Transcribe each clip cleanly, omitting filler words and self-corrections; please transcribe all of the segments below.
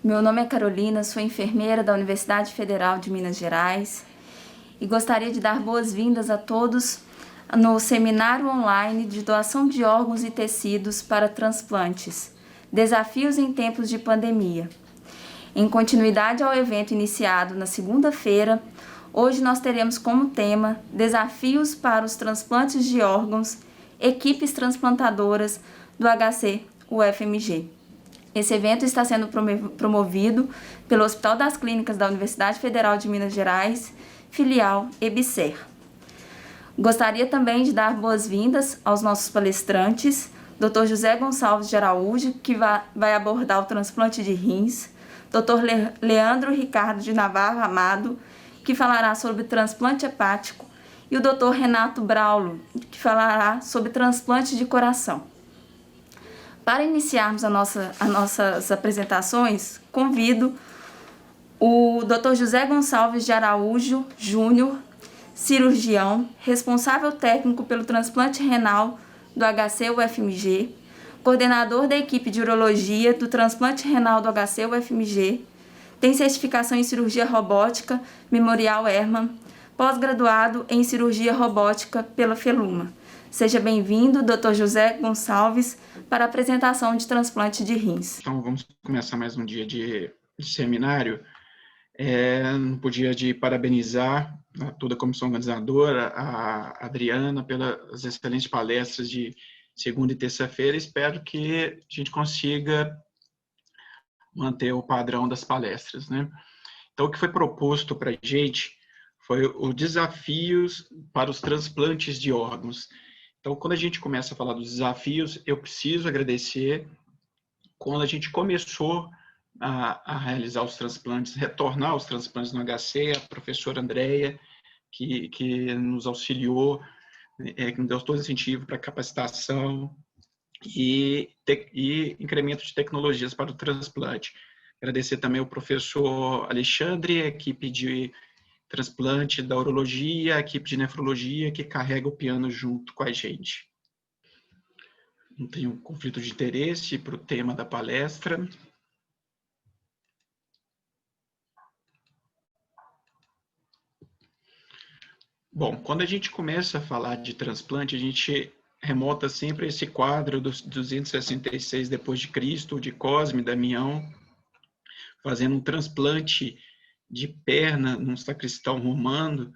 Meu nome é Carolina, sou enfermeira da Universidade Federal de Minas Gerais e gostaria de dar boas-vindas a todos no seminário online de doação de órgãos e tecidos para transplantes, desafios em tempos de pandemia. Em continuidade ao evento iniciado na segunda-feira, hoje nós teremos como tema desafios para os transplantes de órgãos, equipes transplantadoras do HC-UFMG. Esse evento está sendo promovido pelo Hospital das Clínicas da Universidade Federal de Minas Gerais, filial EBSER. Gostaria também de dar boas-vindas aos nossos palestrantes, Dr. José Gonçalves de Araújo, que vai abordar o transplante de rins, Dr. Leandro Ricardo de Navarro Amado, que falará sobre transplante hepático, e o Dr. Renato Braulo, que falará sobre transplante de coração. Para iniciarmos as nossas apresentações, convido o Dr. José Gonçalves de Araújo Júnior, cirurgião, responsável técnico pelo transplante renal do HC-UFMG, coordenador da equipe de urologia do transplante renal do HC-UFMG, tem certificação em cirurgia robótica Memorial Hermann, pós-graduado em cirurgia robótica pela Feluma. Seja bem-vindo, Dr. José Gonçalves, para a apresentação de transplante de rins. Então, vamos começar mais um dia de seminário. Não podia de parabenizar a toda a comissão organizadora, a Adriana, pelas excelentes palestras de segunda e terça-feira. Espero que a gente consiga manter o padrão das palestras, né? Então, o que foi proposto para a gente foi os desafios para os transplantes de órgãos. Então, quando a gente começa a falar dos desafios, eu preciso agradecer quando a gente começou a realizar os transplantes, retornar os transplantes no HC, a professora Andréia, que nos auxiliou, que nos deu todo incentivo para capacitação e incremento de tecnologias para o transplante. Agradecer também ao professor Alexandre, a equipe de transplante da urologia, a equipe de nefrologia, que carrega o piano junto com a gente. Não tenho conflito de interesse para o tema da palestra. Bom, quando a gente começa a falar de transplante, a gente remota sempre a esse quadro dos 266 depois de Cristo, de Cosme e Damião, fazendo um transplante de perna num sacristão romano,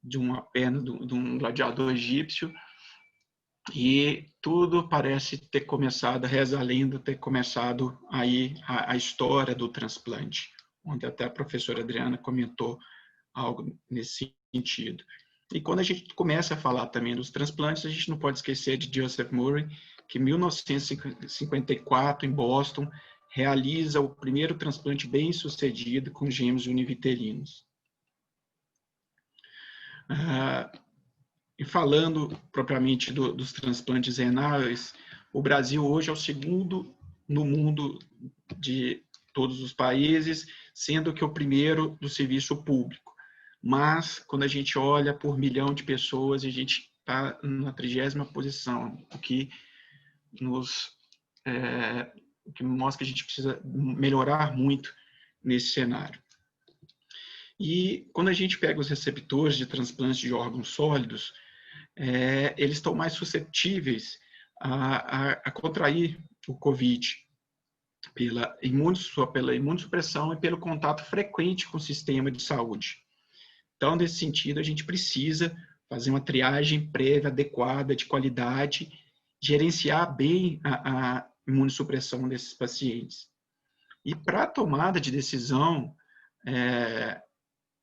de uma perna de um gladiador egípcio, e tudo parece ter começado, reza a lenda, ter começado aí a história do transplante, onde até a professora Adriana comentou algo nesse sentido. E quando a gente começa a falar também dos transplantes, a gente não pode esquecer de Joseph Murray, que em 1954, em Boston, realiza o primeiro transplante bem-sucedido com gêmeos univitelinos. E falando propriamente dos transplantes renais, o Brasil hoje é o segundo no mundo de todos os países, sendo que o primeiro do serviço público. Mas, quando a gente olha por milhão de pessoas, a gente está na 30ª posição, o que mostra que a gente precisa melhorar muito nesse cenário. E quando a gente pega os receptores de transplante de órgãos sólidos, eles estão mais suscetíveis a contrair o COVID pela imunossupressão e pelo contato frequente com o sistema de saúde. Então, nesse sentido, a gente precisa fazer uma triagem prévia, adequada, de qualidade, gerenciar bem a imunossupressão desses pacientes. E para a tomada de decisão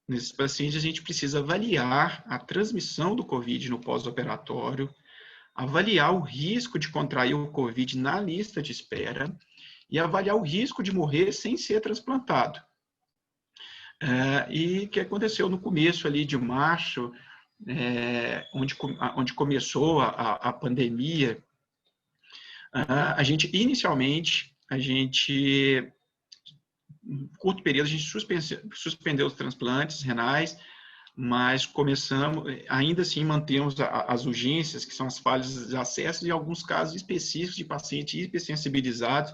nesses pacientes, a gente precisa avaliar a transmissão do COVID no pós-operatório, avaliar o risco de contrair o COVID na lista de espera e avaliar o risco de morrer sem ser transplantado. E o que aconteceu no começo ali de março, onde começou a pandemia, inicialmente, em curto período, a gente suspendeu os transplantes renais, mas ainda assim mantemos as urgências, que são as falhas de acesso, e alguns casos específicos de pacientes hipersensibilizados,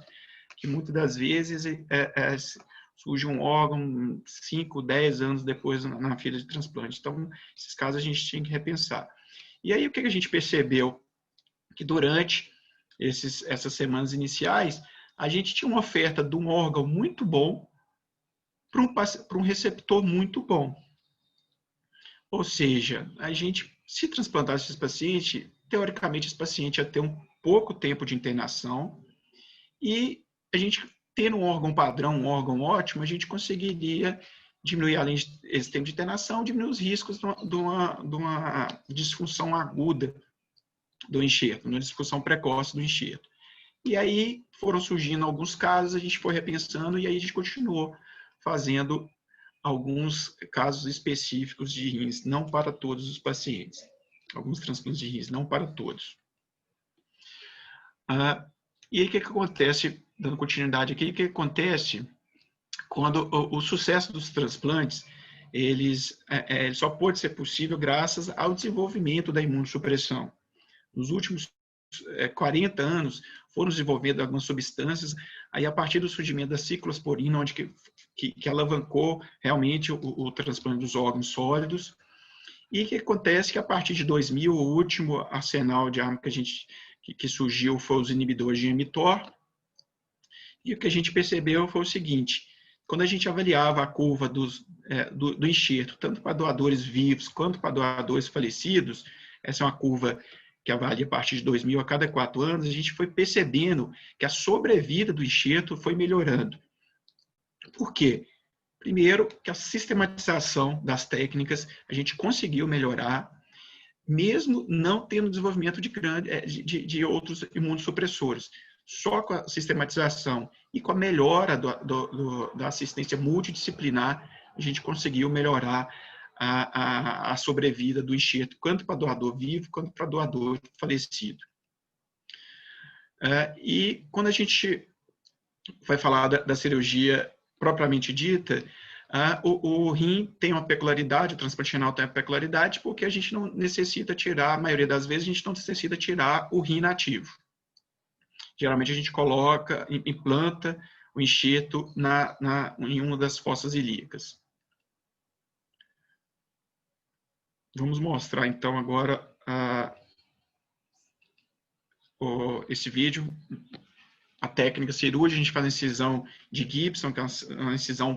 que muitas das vezes surge um órgão 5, 10 anos depois na fila de transplante. Então, esses casos a gente tinha que repensar. E aí, o que a gente percebeu? Que durante essas semanas iniciais, a gente tinha uma oferta de um órgão muito bom para um receptor muito bom. Ou seja, a gente, se transplantasse esse paciente, teoricamente esse paciente ia ter um pouco tempo de internação e a gente, tendo um órgão padrão, um órgão ótimo, a gente conseguiria diminuir, além desse tempo de internação, diminuir os riscos de uma disfunção aguda do enxerto, uma disfunção precoce do enxerto. E aí foram surgindo alguns casos, a gente foi repensando e aí a gente continuou fazendo alguns casos específicos de rins, não para todos os pacientes. Alguns transplantes de rins, não para todos. E aí o que acontece, dando continuidade aqui, o que acontece quando o sucesso dos transplantes, ele só pode ser possível graças ao desenvolvimento da imunossupressão. Nos últimos 40 anos, foram desenvolvidas algumas substâncias, aí a partir do surgimento da ciclosporina, onde que alavancou realmente o transplante dos órgãos sólidos, e o que acontece que a partir de 2000, o último arsenal de arma que surgiu foi os inibidores de mTOR, e o que a gente percebeu foi o seguinte: quando a gente avaliava a curva do enxerto, tanto para doadores vivos quanto para doadores falecidos, essa é uma curva que avalia a partir de 2000 a cada 4 anos, a gente foi percebendo que a sobrevida do enxerto foi melhorando. Por quê? Primeiro, que a sistematização das técnicas a gente conseguiu melhorar, mesmo não tendo desenvolvimento de outros imunossupressores. Só com a sistematização e com a melhora da assistência multidisciplinar, a gente conseguiu melhorar a sobrevida do enxerto, tanto para doador vivo, quanto para doador falecido. E quando a gente vai falar da cirurgia propriamente dita, o rim tem uma peculiaridade, o transplante renal tem uma peculiaridade, porque a gente não necessita tirar, a maioria das vezes, a gente não necessita tirar o rim nativo. Geralmente a gente implanta o enxerto em uma das fossas ilíacas. Vamos mostrar, então, agora esse vídeo. A técnica cirúrgica, a gente faz a incisão de Gibson, que é uma incisão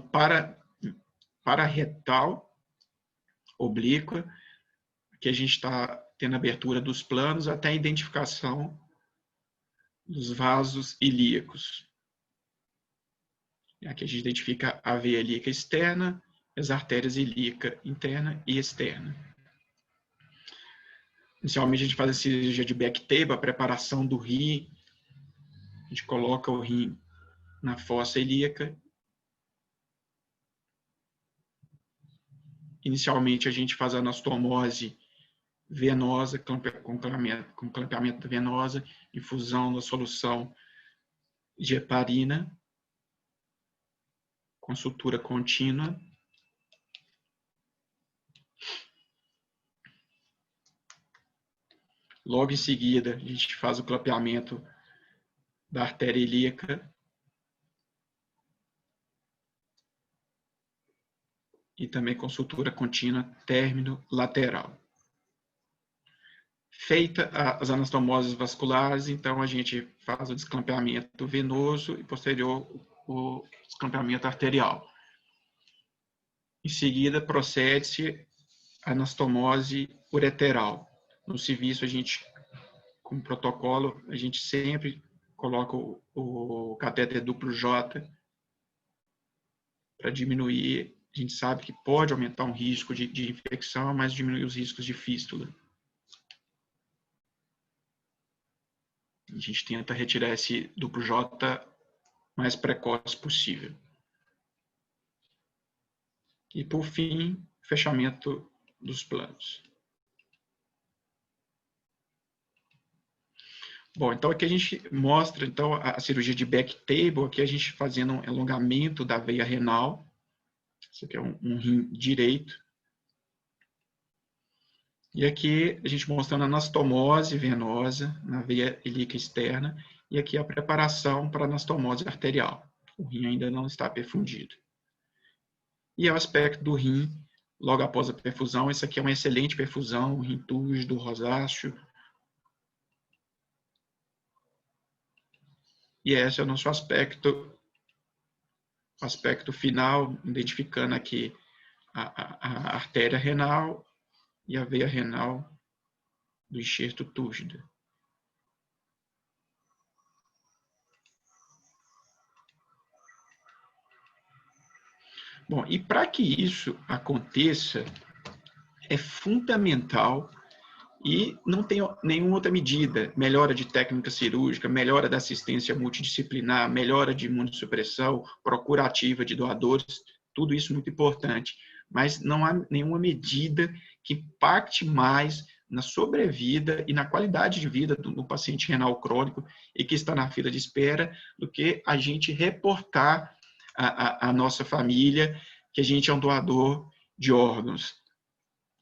pararetal, oblíqua, que a gente está tendo abertura dos planos até a identificação dos vasos ilíacos. Aqui a gente identifica a veia ilíaca externa, as artérias ilíaca interna e externa. Inicialmente, a gente faz a cirurgia de backtable, a preparação do rim. A gente coloca o rim na fossa ilíaca. Inicialmente, a gente faz a anastomose venosa, com clampeamento venosa, infusão da solução de heparina, com sutura contínua. Logo em seguida, a gente faz o clampeamento da artéria ilíaca e também com sutura contínua término lateral. Feita as anastomoses vasculares, então a gente faz o desclampeamento venoso e posterior o desclampeamento arterial. Em seguida, procede-se a anastomose ureteral. No serviço, a gente, como protocolo, a gente sempre coloca o catéter duplo J para diminuir. A gente sabe que pode aumentar um risco de infecção, mas diminuir os riscos de fístula. A gente tenta retirar esse duplo J mais precoce possível. E, por fim, fechamento dos planos. Bom, então aqui a gente mostra então, a cirurgia de backtable, aqui a gente fazendo um alongamento da veia renal. Isso aqui é um rim direito. E aqui a gente mostrando a anastomose venosa na veia ilíaca externa. E aqui a preparação para a anastomose arterial. O rim ainda não está perfundido. E é o aspecto do rim, logo após a perfusão. Essa aqui é uma excelente perfusão, rim túrgido, rosáceo. E esse é o nosso aspecto final, identificando aqui a artéria renal e a veia renal do enxerto túrgido. Bom, e para que isso aconteça, é fundamental, e não tem nenhuma outra medida, melhora de técnica cirúrgica, melhora da assistência multidisciplinar, melhora de imunossupressão, procura ativa de doadores, tudo isso muito importante, mas não há nenhuma medida que impacte mais na sobrevida e na qualidade de vida do paciente renal crônico e que está na fila de espera, do que a gente reportar à nossa família que a gente é um doador de órgãos.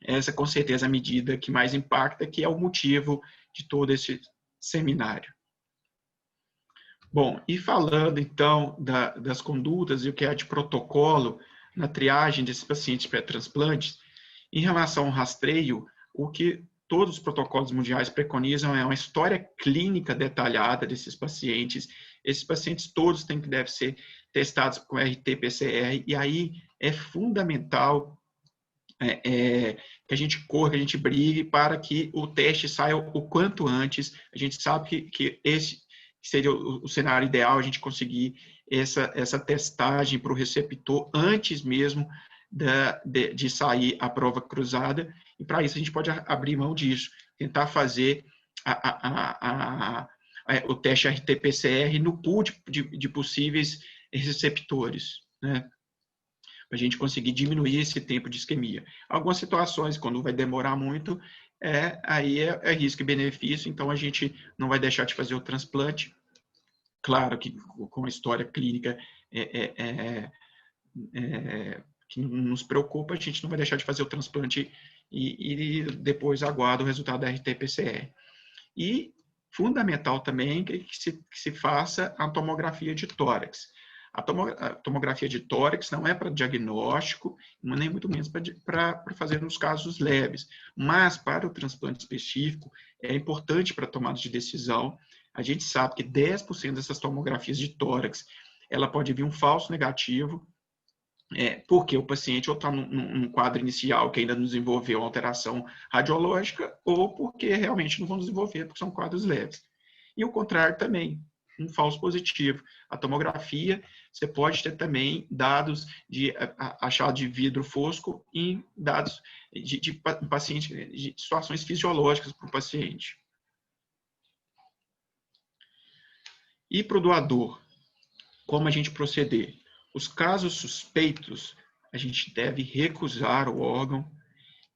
Essa, com certeza, é a medida que mais impacta, que é o motivo de todo esse seminário. Bom, e falando, então, das condutas e o que é de protocolo na triagem desses pacientes pré-transplantes, em relação ao rastreio, o que todos os protocolos mundiais preconizam é uma história clínica detalhada desses pacientes. Esses pacientes todos devem ser testados com RT-PCR, e aí é fundamental que a gente corra, que a gente brigue para que o teste saia o quanto antes. A gente sabe que esse seria o cenário ideal, a gente conseguir essa testagem para o receptor antes mesmo de sair a prova cruzada, e para isso a gente pode abrir mão disso, tentar fazer o teste RT-PCR no pool de possíveis receptores, né? Para a gente conseguir diminuir esse tempo de isquemia. Algumas situações, quando vai demorar muito, aí é risco e benefício, então a gente não vai deixar de fazer o transplante. Claro que com a história clínica que nos preocupa, a gente não vai deixar de fazer o transplante e depois aguarda o resultado da RT-PCR. E fundamental também que se faça a tomografia de tórax. A tomografia de tórax não é para diagnóstico, nem muito menos para fazer nos casos leves, mas para o transplante específico é importante para a tomada de decisão. A gente sabe que 10% dessas tomografias de tórax, ela pode vir um falso negativo, porque o paciente ou está num quadro inicial que ainda não desenvolveu alteração radiológica, ou porque realmente não vão desenvolver, porque são quadros leves. E o contrário também, um falso positivo. A tomografia, você pode ter também dados de achado de vidro fosco em dados de paciente, de situações fisiológicas para o paciente. E para o doador, como a gente proceder? Os casos suspeitos, a gente deve recusar o órgão,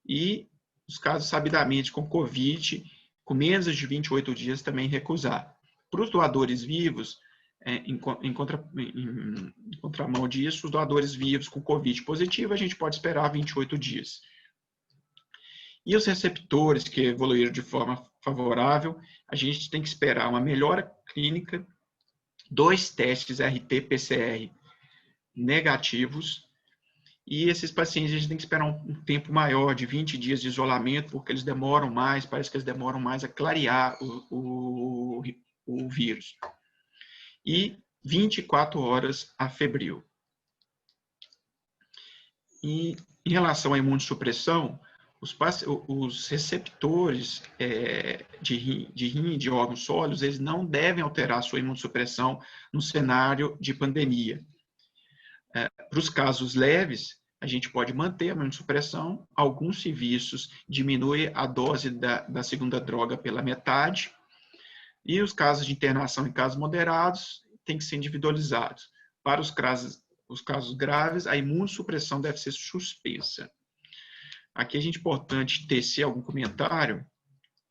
e os casos sabidamente com COVID, com menos de 28 dias, também recusar. Para os doadores vivos, em contramão disso, os doadores vivos com COVID positivo, a gente pode esperar 28 dias. E os receptores que evoluíram de forma favorável, a gente tem que esperar uma melhora clínica, 2 testes RT-PCR negativos, e esses pacientes a gente tem que esperar um tempo maior, de 20 dias de isolamento, porque eles demoram mais, parece que eles demoram mais a clarear o vírus. E 24 horas a febril. E em relação à imunossupressão, os receptores de rim e de órgãos sólidos, eles não devem alterar sua imunossupressão no cenário de pandemia. Para os casos leves, a gente pode manter a imunossupressão. Alguns serviços diminuem a dose da segunda droga pela metade. E os casos de internação em casos moderados têm que ser individualizados. Para os casos graves, a imunossupressão deve ser suspensa. Aqui é importante tecer algum comentário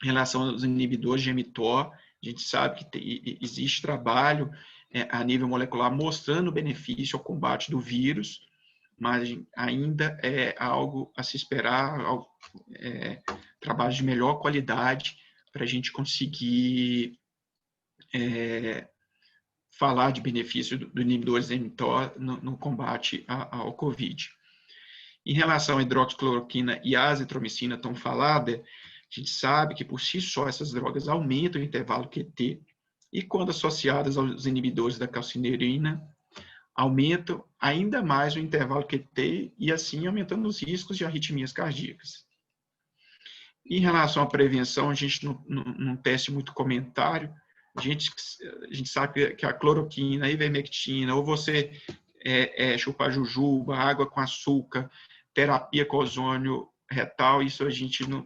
em relação aos inibidores de mTOR. A gente sabe que existe trabalho a nível molecular mostrando o benefício ao combate do vírus, mas ainda é algo a se esperar, trabalho de melhor qualidade para a gente conseguir falar de benefício do inibidores de mTOR no combate ao COVID. Em relação à hidroxicloroquina e à azitromicina tão falada, a gente sabe que por si só essas drogas aumentam o intervalo QT e quando associadas aos inibidores da calcineurina, aumentam ainda mais o intervalo QT e assim aumentando os riscos de arritmias cardíacas. Em relação à prevenção, a gente não tece muito comentário. A gente sabe que a cloroquina, a ivermectina, ou você chupar jujuba, água com açúcar, terapia com ozônio retal, isso a gente não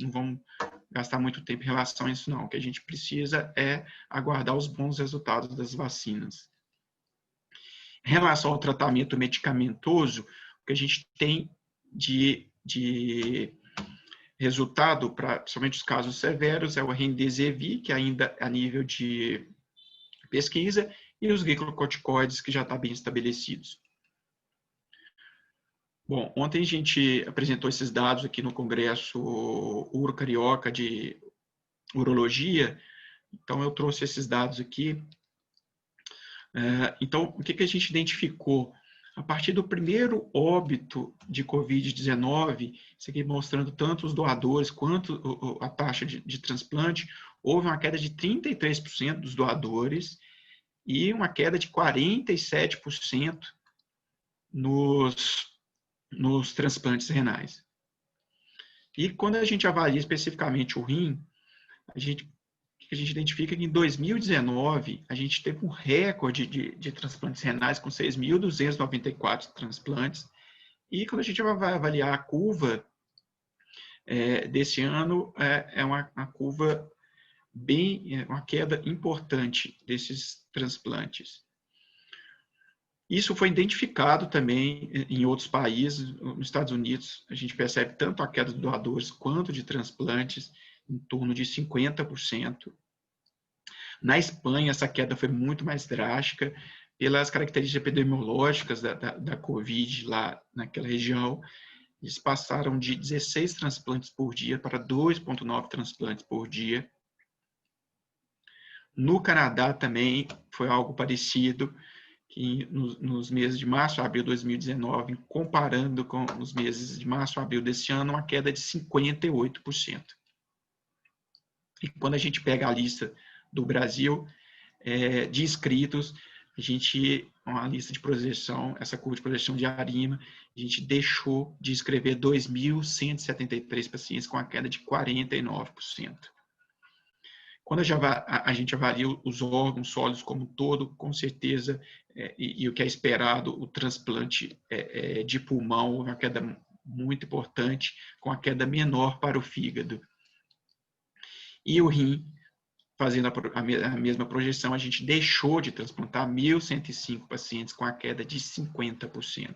vamos gastar muito tempo em relação a isso, não. O que a gente precisa é aguardar os bons resultados das vacinas. Em relação ao tratamento medicamentoso, o que a gente tem de resultado, principalmente os casos severos, é o Remdesivir, que ainda é a nível de pesquisa, e os glicocorticoides, que já estão bem estabelecidos. Bom, ontem a gente apresentou esses dados aqui no Congresso Uro-Carioca de Urologia, então eu trouxe esses dados aqui. Então, o que a gente identificou? A partir do primeiro óbito de Covid-19, isso aqui mostrando tanto os doadores quanto a taxa de transplante, houve uma queda de 33% dos doadores e uma queda de 47% nos transplantes renais. E quando a gente avalia especificamente o rim, a gente identifica que em 2019 a gente teve um recorde de transplantes renais com 6.294 transplantes. E quando a gente vai avaliar a curva desse ano, é uma curva uma queda importante desses transplantes. Isso foi identificado também em outros países. Nos Estados Unidos, a gente percebe tanto a queda de doadores quanto de transplantes, em torno de 50%. Na Espanha, essa queda foi muito mais drástica, pelas características epidemiológicas da Covid lá naquela região. Eles passaram de 16 transplantes por dia para 2,9 transplantes por dia. No Canadá também foi algo parecido, que nos meses de março a abril de 2019, comparando com os meses de março a abril desse ano, uma queda de 58%. E quando a gente pega a lista do Brasil de inscritos, uma lista de projeção, essa curva de projeção de Arima, a gente deixou de inscrever 2.173 pacientes com a queda de 49%. Quando a gente avalia os órgãos sólidos como um todo, com certeza, e o que é esperado, o transplante de pulmão, uma queda muito importante, com a queda menor para o fígado. E o rim, fazendo a mesma projeção, a gente deixou de transplantar 1.105 pacientes com a queda de 50%.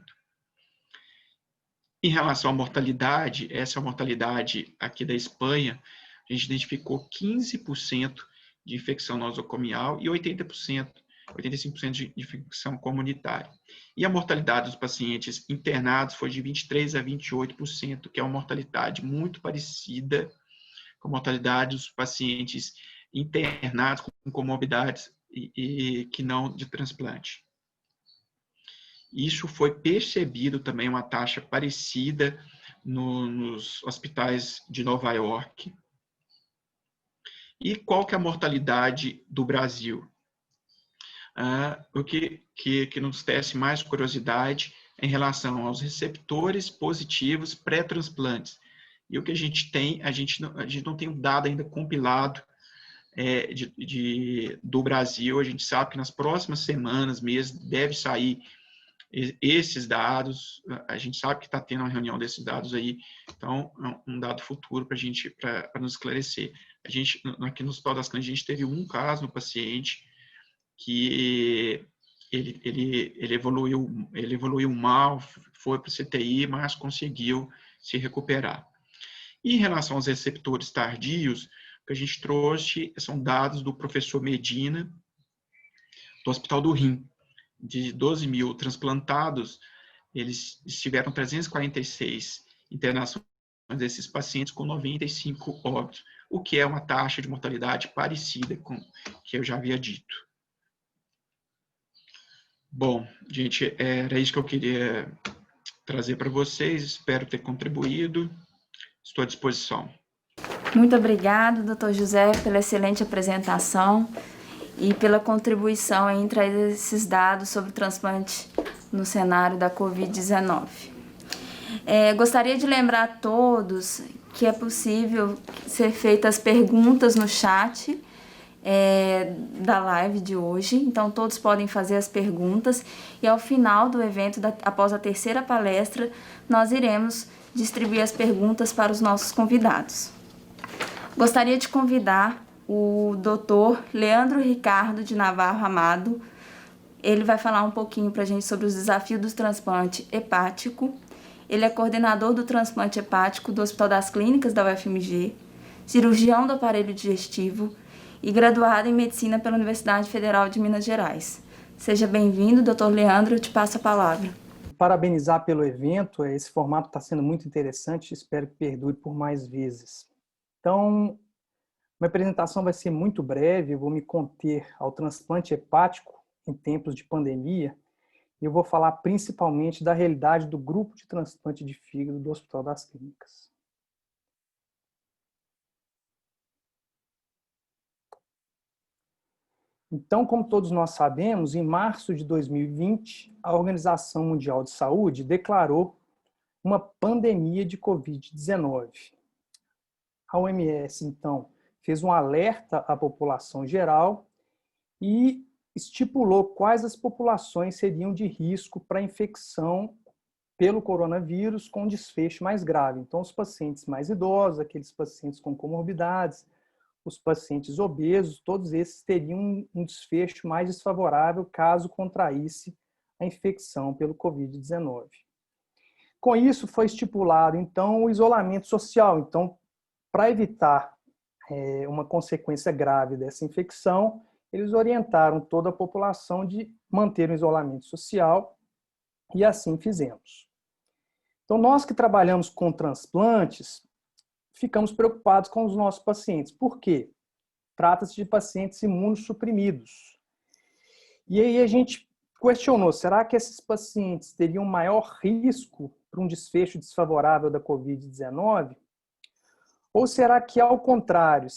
Em relação à mortalidade, essa é a mortalidade aqui da Espanha, a gente identificou 15% de infecção nosocomial e 85% de infecção comunitária. E a mortalidade dos pacientes internados foi de 23% a 28%, que é uma mortalidade muito parecida com a mortalidade dos pacientes internados com comorbidades e que não de transplante. Isso foi percebido também, uma taxa parecida nos hospitais de Nova York. E qual que é a mortalidade do Brasil? O que nos tece mais curiosidade em relação aos receptores positivos pré-transplantes. E o que a gente tem, a gente não tem um dado ainda compilado do Brasil. A gente sabe que nas próximas semanas, meses, deve sair esses dados. A gente sabe que está tendo uma reunião desses dados aí, então é um dado futuro para nos esclarecer. Aqui no Hospital das Clínicas, a gente teve um caso no paciente que ele evoluiu mal, foi para o CTI, mas conseguiu se recuperar. E em relação aos receptores tardios, o que a gente trouxe são dados do professor Medina, do Hospital do Rim. De 12 mil transplantados, eles tiveram 346 internações desses pacientes com 95 óbitos, o que é uma taxa de mortalidade parecida com o que eu já havia dito. Bom, gente, era isso que eu queria trazer para vocês. Espero ter contribuído. Estou à disposição. Muito obrigado, Dr. José, pela excelente apresentação e pela contribuição em trazer esses dados sobre o transplante no cenário da Covid-19. Gostaria de lembrar a todos que é possível ser feitas perguntas no chat da live de hoje, então todos podem fazer as perguntas e ao final do evento, após a terceira palestra, nós iremos distribuir as perguntas para os nossos convidados. Gostaria de convidar o Dr. Leandro Ricardo de Navarro Amado. Ele vai falar um pouquinho para a gente sobre os desafios do transplante hepático. Ele é coordenador do transplante hepático do Hospital das Clínicas da UFMG, cirurgião do aparelho digestivo e graduado em medicina pela Universidade Federal de Minas Gerais. Seja bem-vindo, Dr. Leandro, eu te passo a palavra. Parabenizar pelo evento, esse formato está sendo muito interessante, espero que perdure por mais vezes. Então, minha apresentação vai ser muito breve, eu vou me conter ao transplante hepático em tempos de pandemia e eu vou falar principalmente da realidade do grupo de transplante de fígado do Hospital das Clínicas. Então, como todos nós sabemos, em março de 2020, a Organização Mundial de Saúde declarou uma pandemia de Covid-19. A OMS, então, fez um alerta à população geral e estipulou quais as populações seriam de risco para infecção pelo coronavírus com desfecho mais grave. Então, os pacientes mais idosos, aqueles pacientes com comorbidades, os pacientes obesos, todos esses teriam um desfecho mais desfavorável caso contraísse a infecção pelo Covid-19. Com isso, foi estipulado, então, o isolamento social. Então, para evitar uma consequência grave dessa infecção, eles orientaram toda a população de manter o isolamento social e assim fizemos. Então, nós que trabalhamos com transplantes, ficamos preocupados com os nossos pacientes. Por quê? Trata-se de pacientes imunossuprimidos. E aí a gente questionou, será que esses pacientes teriam maior risco para um desfecho desfavorável da Covid-19? Ou será que, ao contrário,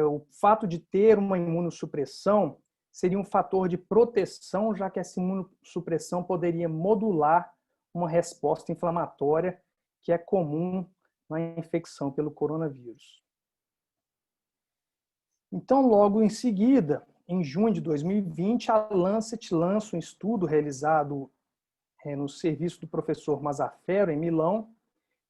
o fato de ter uma imunossupressão seria um fator de proteção, já que essa imunossupressão poderia modular uma resposta inflamatória que é comum na infecção pelo coronavírus? Então, logo em seguida, em junho de 2020, a Lancet lança um estudo realizado no serviço do professor Mazzaferro, em Milão,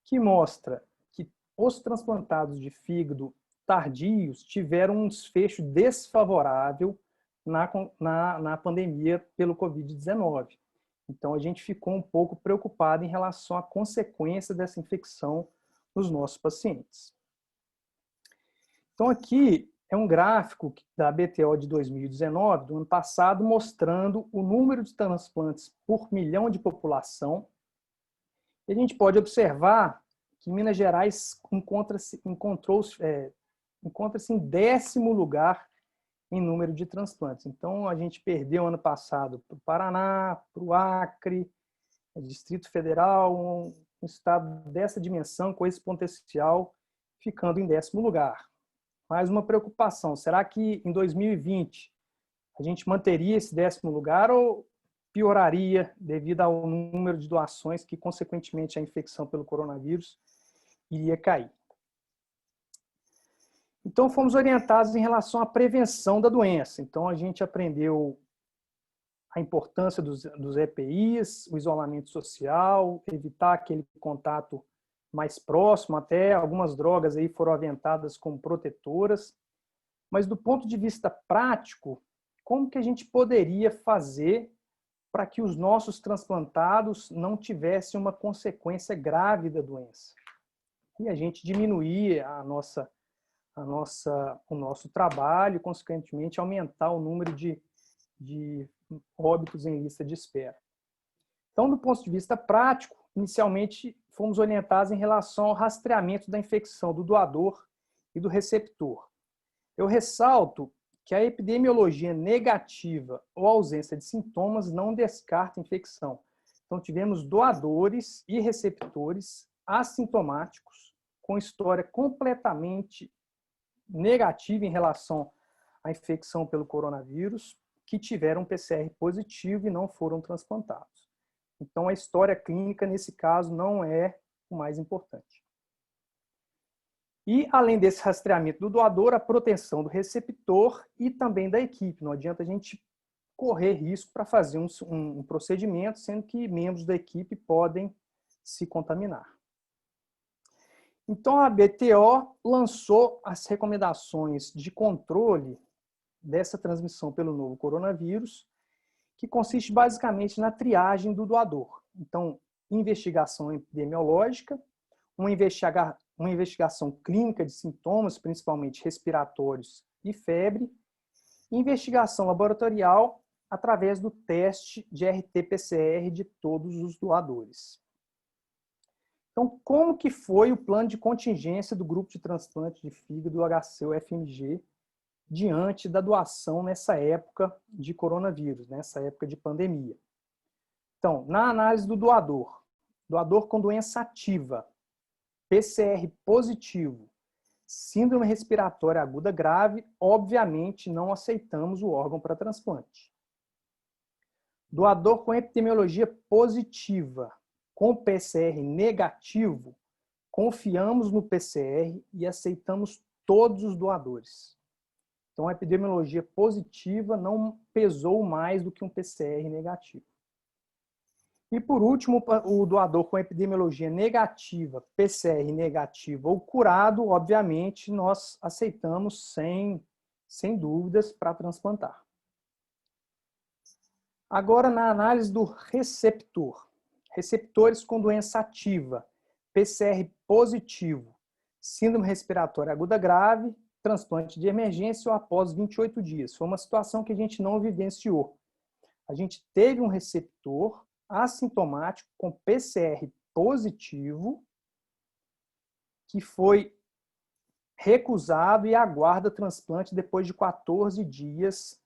que mostra que os transplantados de fígado tardios tiveram um desfecho desfavorável na pandemia pelo Covid-19. Então, a gente ficou um pouco preocupado em relação à consequência dessa infecção nos nossos pacientes. Então, aqui é um gráfico da BTO de 2019, do ano passado, mostrando o número de transplantes por milhão de população. E a gente pode observar que Minas Gerais encontra-se em 10º lugar em número de transplantes. Então, a gente perdeu ano passado para o Paraná, para o Acre, Distrito Federal, um estado dessa dimensão, com esse potencial, ficando em 10º lugar. Mais uma preocupação, será que em 2020 a gente manteria esse 10º lugar ou pioraria devido ao número de doações que, consequentemente, a infecção pelo coronavírus iria cair? Então, fomos orientados em relação à prevenção da doença. Então, a gente aprendeu a importância dos EPIs, o isolamento social, evitar aquele contato mais próximo, até algumas drogas aí foram aventadas como protetoras. Mas, do ponto de vista prático, como que a gente poderia fazer para que os nossos transplantados não tivessem uma consequência grave da doença? E a gente diminuir o nosso trabalho e, consequentemente, aumentar o número de óbitos em lista de espera. Então, do ponto de vista prático, inicialmente fomos orientados em relação ao rastreamento da infecção do doador e do receptor. Eu ressalto que a epidemiologia negativa ou ausência de sintomas não descarta infecção. Então, tivemos doadores e receptores assintomáticos com história completamente negativa em relação à infecção pelo coronavírus, que tiveram PCR positivo e não foram transplantados. Então, a história clínica, nesse caso, não é o mais importante. E, além desse rastreamento do doador, a proteção do receptor e também da equipe. Não adianta a gente correr risco para fazer um procedimento, sendo que membros da equipe podem se contaminar. Então, a BTO lançou as recomendações de controle dessa transmissão pelo novo coronavírus, que consiste basicamente na triagem do doador. Então, investigação epidemiológica, uma investigação clínica de sintomas, principalmente respiratórios e febre, e investigação laboratorial através do teste de RT-PCR de todos os doadores. Então, como que foi o plano de contingência do grupo de transplante de fígado HC-UFMG diante da doação nessa época de coronavírus, nessa época de pandemia? Então, na análise do doador com doença ativa, PCR positivo, síndrome respiratória aguda grave, obviamente não aceitamos o órgão para transplante. Doador com epidemiologia positiva, com PCR negativo, confiamos no PCR e aceitamos todos os doadores. Então, a epidemiologia positiva não pesou mais do que um PCR negativo. E, por último, o doador com epidemiologia negativa, PCR negativa ou curado, obviamente, nós aceitamos sem dúvidas para transplantar. Agora, na análise do receptor. Receptores com doença ativa, PCR positivo, síndrome respiratória aguda grave, transplante de emergência ou após 28 dias. Foi uma situação que a gente não vivenciou. A gente teve um receptor assintomático com PCR positivo que foi recusado e aguarda transplante depois de 14 dias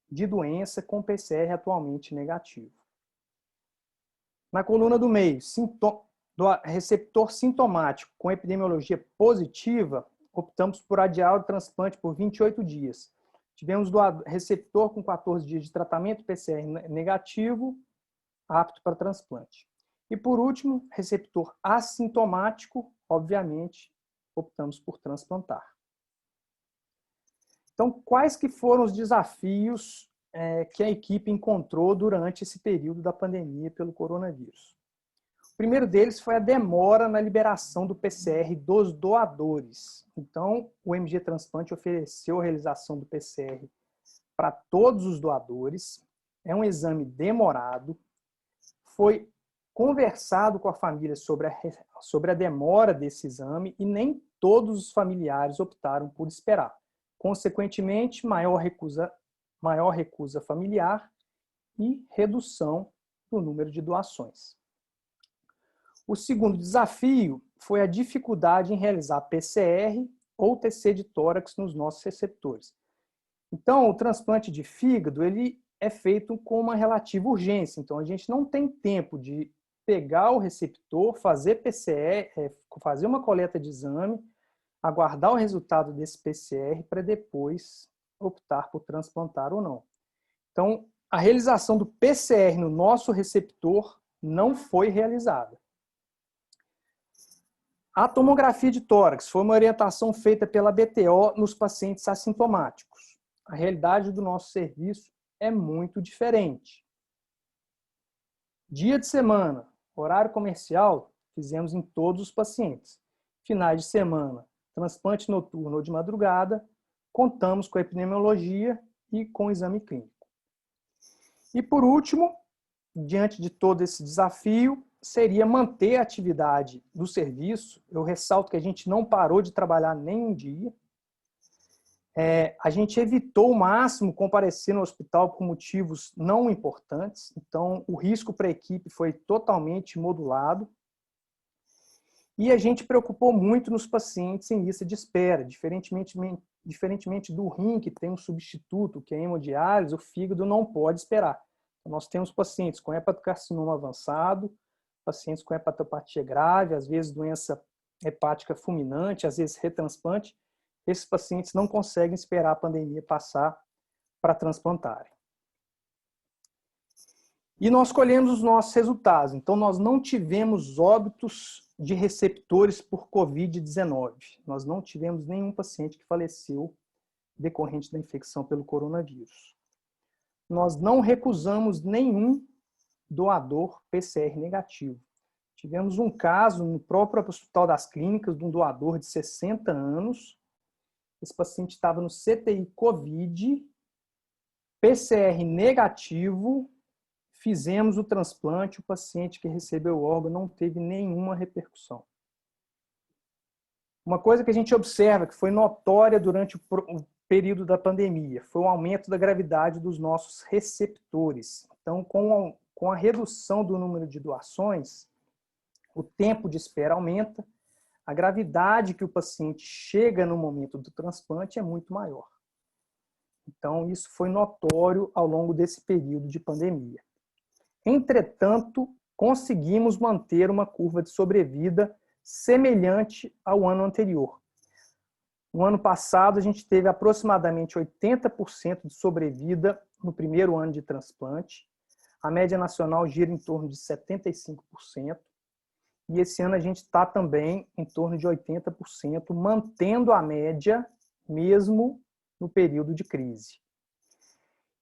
de doença com PCR atualmente negativo. Na coluna do meio, do receptor sintomático com epidemiologia positiva, optamos por adiar o transplante por 28 dias. Tivemos receptor com 14 dias de tratamento, PCR negativo, apto para transplante. E por último, receptor assintomático, obviamente, optamos por transplantar. Então, quais que foram os desafios que a equipe encontrou durante esse período da pandemia pelo coronavírus? O primeiro deles foi a demora na liberação do PCR dos doadores. Então, o MG Transplante ofereceu a realização do PCR para todos os doadores. É um exame demorado. Foi conversado com a família sobre a demora desse exame e nem todos os familiares optaram por esperar. Consequentemente, maior recusa familiar e redução do número de doações. O segundo desafio foi a dificuldade em realizar PCR ou TC de tórax nos nossos receptores. Então, o transplante de fígado ele é feito com uma relativa urgência. Então, a gente não tem tempo de pegar o receptor, fazer PCR, fazer uma coleta de exame, aguardar o resultado desse PCR para depois optar por transplantar ou não. Então, a realização do PCR no nosso receptor não foi realizada. A tomografia de tórax foi uma orientação feita pela BTO nos pacientes assintomáticos. A realidade do nosso serviço é muito diferente. Dia de semana, horário comercial, fizemos em todos os pacientes. Finais de semana, transplante noturno ou de madrugada, contamos com a epidemiologia e com o exame clínico. E por último, diante de todo esse desafio, seria manter a atividade do serviço. Eu ressalto que a gente não parou de trabalhar nem um dia. A gente evitou ao máximo comparecer no hospital por motivos não importantes. Então, o risco para a equipe foi totalmente modulado. E a gente preocupou muito nos pacientes em lista de espera. Diferentemente do rim, que tem um substituto, que é a hemodiálise, o fígado não pode esperar. Nós temos pacientes com hepatocarcinoma avançado, pacientes com hepatopatia grave, às vezes doença hepática fulminante, às vezes retransplante. Esses pacientes não conseguem esperar a pandemia passar para transplantarem. E nós colhemos os nossos resultados. Então, nós não tivemos óbitos de receptores por Covid-19. Nós não tivemos nenhum paciente que faleceu decorrente da infecção pelo coronavírus. Nós não recusamos nenhum doador PCR negativo. Tivemos um caso no próprio Hospital das Clínicas de um doador de 60 anos. Esse paciente estava no CTI Covid, PCR negativo, fizemos o transplante, o paciente que recebeu o órgão não teve nenhuma repercussão. Uma coisa que a gente observa, que foi notória durante o período da pandemia, foi o aumento da gravidade dos nossos receptores. Então, com a redução do número de doações, o tempo de espera aumenta, a gravidade que o paciente chega no momento do transplante é muito maior. Então, isso foi notório ao longo desse período de pandemia. Entretanto, conseguimos manter uma curva de sobrevida semelhante ao ano anterior. No ano passado, a gente teve aproximadamente 80% de sobrevida no primeiro ano de transplante. A média nacional gira em torno de 75%. E esse ano a gente está também em torno de 80%, mantendo a média mesmo no período de crise.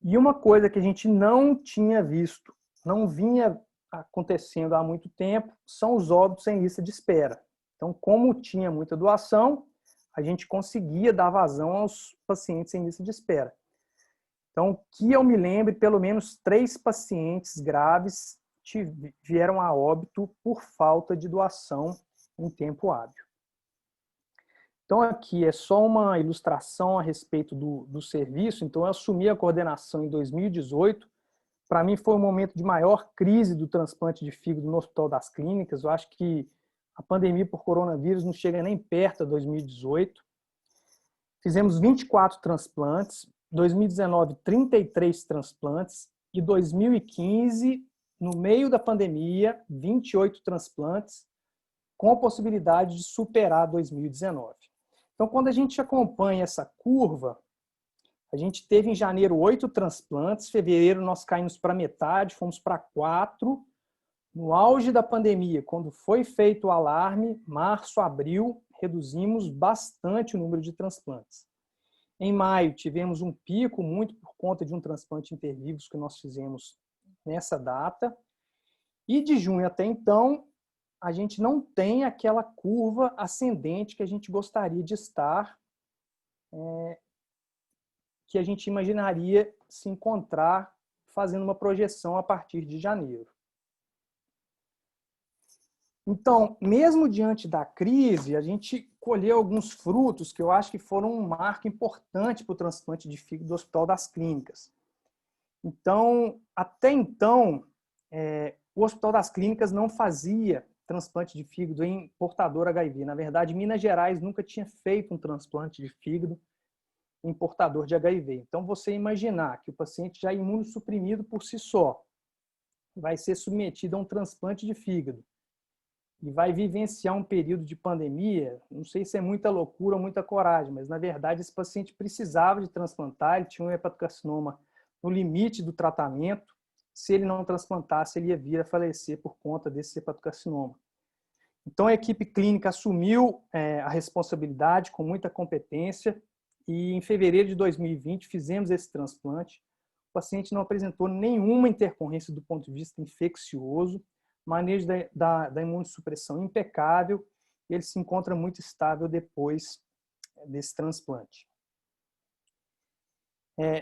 E uma coisa que a gente não tinha visto, não vinha acontecendo há muito tempo, são os óbitos em lista de espera. Então, como tinha muita doação, a gente conseguia dar vazão aos pacientes em lista de espera. Então, que eu me lembre, pelo menos 3 pacientes graves vieram a óbito por falta de doação em tempo hábil. Então, aqui é só uma ilustração a respeito do serviço. Então, eu assumi a coordenação em 2018. Para mim, foi um momento de maior crise do transplante de fígado no Hospital das Clínicas. Eu acho que a pandemia por coronavírus não chega nem perto de 2018. Fizemos 24 transplantes, 2019, 33 transplantes, e 2015, no meio da pandemia, 28 transplantes, com a possibilidade de superar 2019. Então, quando a gente acompanha essa curva, a gente teve em janeiro 8 transplantes, fevereiro nós caímos para metade, fomos para 4. No auge da pandemia, quando foi feito o alarme, março, abril, reduzimos bastante o número de transplantes. Em maio, tivemos um pico, muito por conta de um transplante intervivos que nós fizemos nessa data. E de junho até então, a gente não tem aquela curva ascendente que a gente gostaria de estar, que a gente imaginaria se encontrar fazendo uma projeção a partir de janeiro. Então, mesmo diante da crise, a gente colheu alguns frutos que eu acho que foram um marco importante para o transplante de fígado do Hospital das Clínicas. Então, até então, o Hospital das Clínicas não fazia transplante de fígado em portador HIV. Na verdade, Minas Gerais nunca tinha feito um transplante de fígado em portador de HIV. Então, você imaginar que o paciente já imunossuprimido por si só vai ser submetido a um transplante de fígado e vai vivenciar um período de pandemia, não sei se é muita loucura ou muita coragem, mas, na verdade, esse paciente precisava de transplantar, ele tinha um hepatocarcinoma no limite do tratamento. Se ele não transplantasse, ele ia vir a falecer por conta desse hepatocarcinoma. Então, a equipe clínica assumiu a responsabilidade com muita competência e, em fevereiro de 2020, fizemos esse transplante. O paciente não apresentou nenhuma intercorrência do ponto de vista infeccioso, manejo da imunossupressão impecável, e ele se encontra muito estável depois desse transplante.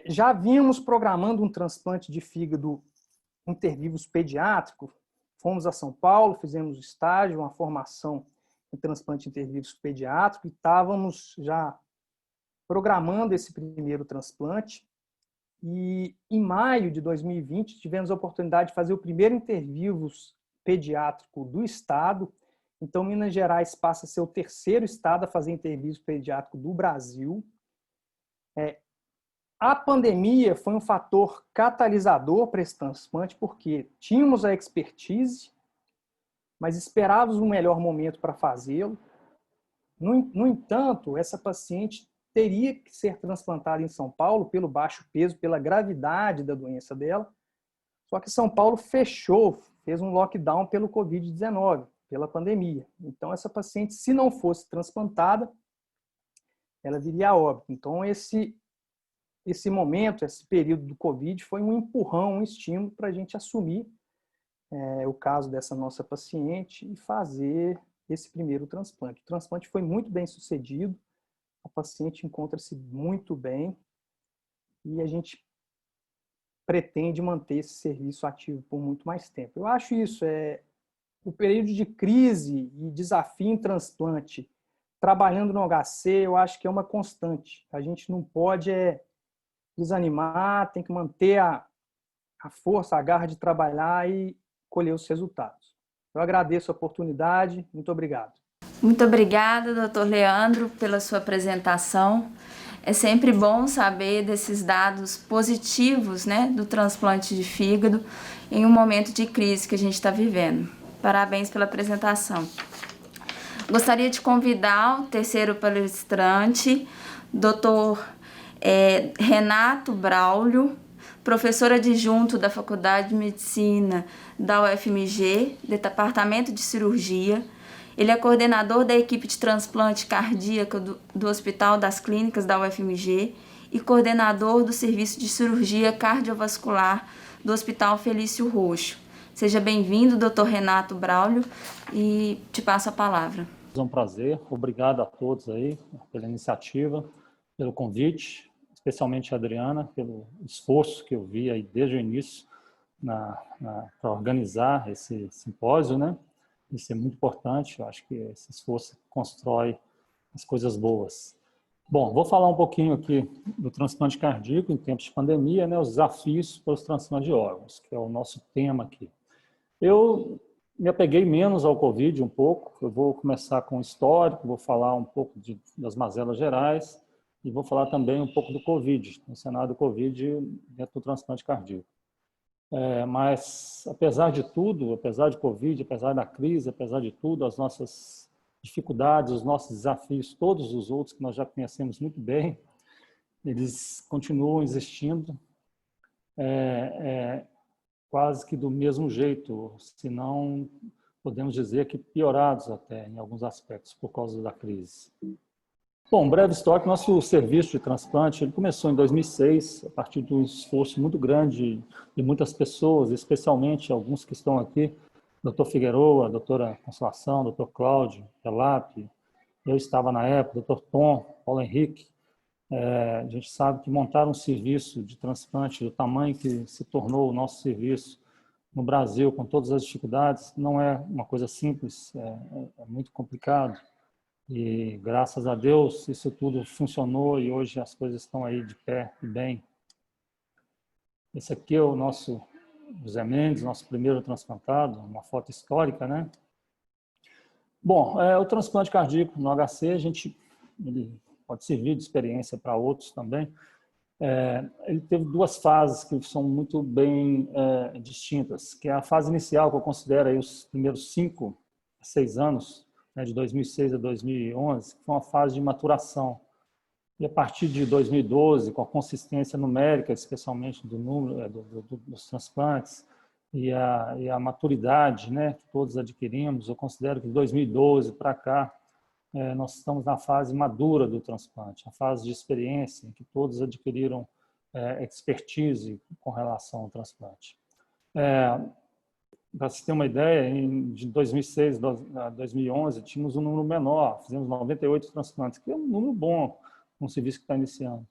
Já vínhamos programando um transplante de fígado intervivos pediátrico. Fomos a São Paulo, fizemos o estágio, uma formação em transplante intervivos pediátrico, e estávamos já programando esse primeiro transplante. E em maio de 2020, tivemos a oportunidade de fazer o primeiro intervivos pediátrico do estado. Então, Minas Gerais passa a ser o terceiro estado a fazer intervivos pediátrico do Brasil. A pandemia foi um fator catalisador para esse transplante, porque tínhamos a expertise, mas esperávamos um melhor momento para fazê-lo. No entanto, essa paciente teria que ser transplantada em São Paulo pelo baixo peso, pela gravidade da doença dela. Só que São Paulo fechou, fez um lockdown pelo Covid-19, pela pandemia. Então, essa paciente, se não fosse transplantada, ela viria a óbito. Então, esse momento, esse período do Covid foi um empurrão, um estímulo para a gente assumir o caso dessa nossa paciente e fazer esse primeiro transplante. O transplante foi muito bem sucedido, a paciente encontra-se muito bem e a gente pretende manter esse serviço ativo por muito mais tempo. Eu acho isso, o período de crise e desafio em transplante, trabalhando no HC, eu acho que é uma constante. A gente não pode desanimar, tem que manter a força, a garra de trabalhar e colher os resultados. Eu agradeço a oportunidade, muito obrigado. Muito obrigada, doutor Leandro, pela sua apresentação. É sempre bom saber desses dados positivos, né, do transplante de fígado em um momento de crise que a gente está vivendo. Parabéns pela apresentação. Gostaria de convidar o terceiro palestrante, doutor Renato Braulio, professor adjunto da Faculdade de Medicina da UFMG, Departamento de Cirurgia. Ele é coordenador da equipe de transplante cardíaco do Hospital das Clínicas da UFMG e coordenador do Serviço de Cirurgia Cardiovascular do Hospital Felício Roxo. Seja bem-vindo, Dr. Renato Braulio, e te passo a palavra. É um prazer. Obrigado a todos aí pela iniciativa, pelo convite, especialmente a Adriana, pelo esforço que eu vi aí desde o início para organizar esse simpósio, né? Isso é muito importante, eu acho que esse esforço constrói as coisas boas. Bom, vou falar um pouquinho aqui do transplante cardíaco em tempos de pandemia, né, os desafios para os transplantes de órgãos, que é o nosso tema aqui. Eu me apeguei menos ao Covid um pouco, eu vou começar com o histórico, vou falar um pouco das mazelas gerais e vou falar também um pouco do Covid, no cenário do Covid dentro do transplante cardíaco. Mas, apesar de tudo, apesar de Covid, apesar da crise, apesar de tudo, as nossas dificuldades, os nossos desafios, todos os outros que nós já conhecemos muito bem, eles continuam existindo quase que do mesmo jeito, se não podemos dizer que piorados até em alguns aspectos por causa da crise. Bom, breve histórico, nosso serviço de transplante ele começou em 2006, a partir de um esforço muito grande de muitas pessoas, especialmente alguns que estão aqui, Dr. Figueroa, doutora Consolação, Dr. Cláudio, Relap, eu estava na época, Dr. Tom, Paulo Henrique. A gente sabe que montar um serviço de transplante do tamanho que se tornou o nosso serviço no Brasil, com todas as dificuldades, não é uma coisa simples, é muito complicado. E, graças a Deus, isso tudo funcionou e hoje as coisas estão aí de pé e bem. Esse aqui é o nosso José Mendes, nosso primeiro transplantado, uma foto histórica, né? Bom, o transplante cardíaco no HC, ele pode servir de experiência para outros também. Ele teve duas fases que são muito bem distintas, que é a fase inicial, que eu considero aí os primeiros 5 a 6 anos, de 2006 a 2011, que foi uma fase de maturação. E a partir de 2012, com a consistência numérica, especialmente do número dos transplantes, e a maturidade, né, que todos adquirimos, eu considero que de 2012 para cá, nós estamos na fase madura do transplante, a fase de experiência, em que todos adquiriram expertise com relação ao transplante. Para você ter uma ideia, de 2006 a 2011, tínhamos um número menor, fizemos 98 transplantes, que é um número bom, um serviço que está iniciando.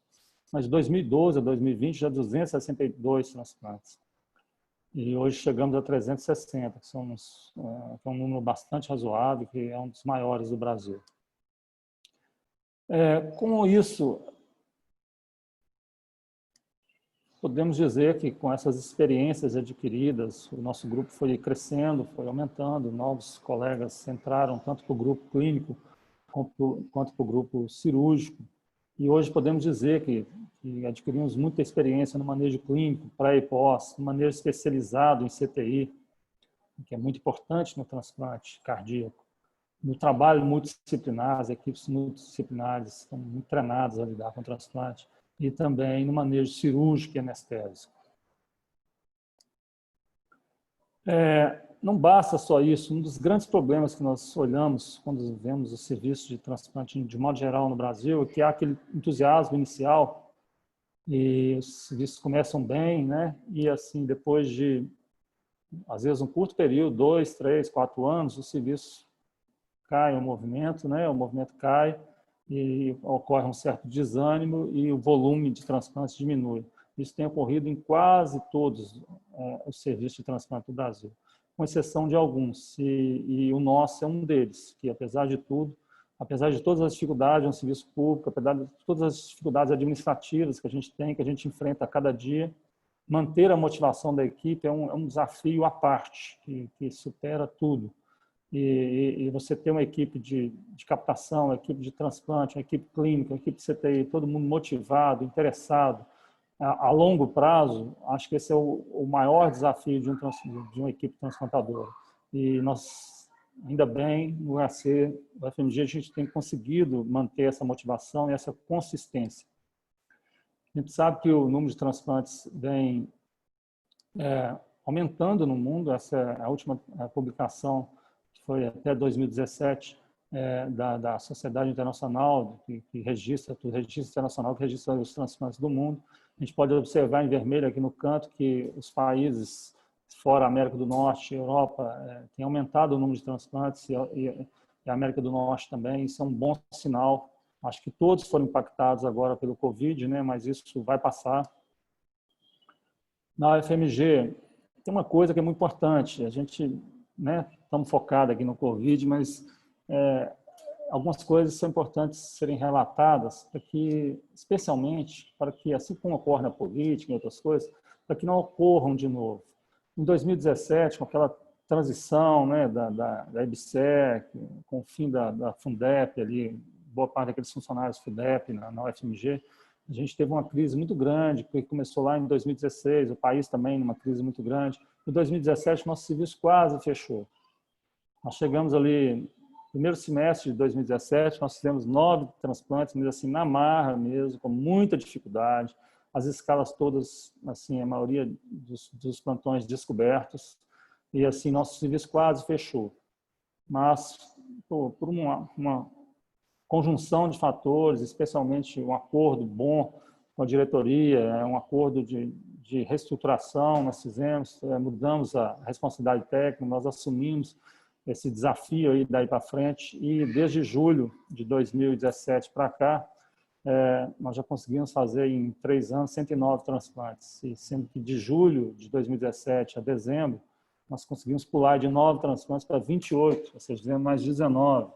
Mas de 2012 a 2020, já 262 transplantes. E hoje chegamos a 360, que é um número bastante razoável, que é um dos maiores do Brasil. Com isso, podemos dizer que com essas experiências adquiridas, o nosso grupo foi crescendo, foi aumentando, novos colegas entraram tanto para o grupo clínico quanto para o grupo cirúrgico. E hoje podemos dizer que que adquirimos muita experiência no manejo clínico, pré e pós, no manejo especializado em CTI, que é muito importante no transplante cardíaco, no trabalho multidisciplinar, as equipes multidisciplinares estão muito treinadas a lidar com o transplante, e também no manejo cirúrgico e anestésico. Não basta só isso. Um dos grandes problemas que nós olhamos quando vemos o serviço de transplante de modo geral no Brasil é que há aquele entusiasmo inicial e os serviços começam bem, né? E assim, depois de, às vezes, um curto período, 2, 3, 4 anos, o serviço cai, o movimento, né? O movimento cai e ocorre um certo desânimo e o volume de transplantes diminui. Isso tem ocorrido em quase todos os serviços de transplante do Brasil, com exceção de alguns, e o nosso é um deles, que apesar de tudo, apesar de todas as dificuldades no serviço público, apesar de todas as dificuldades administrativas que a gente tem, que a gente enfrenta a cada dia, manter a motivação da equipe é um desafio à parte, que supera tudo. E você ter uma equipe de captação, uma equipe de transplante, uma equipe clínica, uma equipe de CTI, todo mundo motivado, interessado, a longo prazo, acho que esse é o maior desafio de uma equipe transplantadora. E nós, ainda bem, no UAC, no FMG, a gente tem conseguido manter essa motivação e essa consistência. A gente sabe que o número de transplantes vem aumentando no mundo. Essa é a última publicação, que foi até 2017, da Sociedade Internacional, que registra, do Registro Internacional, que registra os transplantes do mundo. A gente pode observar em vermelho aqui no canto que os países fora a América do Norte e Europa têm aumentado o número de transplantes e a América do Norte também. Isso é um bom sinal. Acho que todos foram impactados agora pelo Covid, né? Mas isso vai passar. Na UFMG tem uma coisa que é muito importante. A gente, né, estamos focados aqui no Covid, mas algumas coisas são importantes serem relatadas para que, especialmente, para que, assim como ocorre na política e outras coisas, para que não ocorram de novo. Em 2017, com aquela transição, né, da EBSER, com o fim da Fundep, ali, boa parte daqueles funcionários Fundep na UFMG, a gente teve uma crise muito grande, que começou lá em 2016, o país também numa crise muito grande. Em 2017, nosso serviço quase fechou. Nós chegamos ali, primeiro semestre de 2017, nós fizemos 9 transplantes, mas assim, na marra mesmo, com muita dificuldade, as escalas todas, assim, a maioria dos plantões descobertos, e assim, nosso serviço quase fechou. Mas, por uma conjunção de fatores, especialmente um acordo bom com a diretoria, um acordo de reestruturação, nós fizemos, mudamos a responsabilidade técnica, nós assumimos esse desafio aí daí para frente, e desde julho de 2017 para cá, nós já conseguimos fazer em 3 anos 109 transplantes, e sendo que de julho de 2017 a dezembro, nós conseguimos pular de 9 transplantes para 28, ou seja, fizemos mais 19.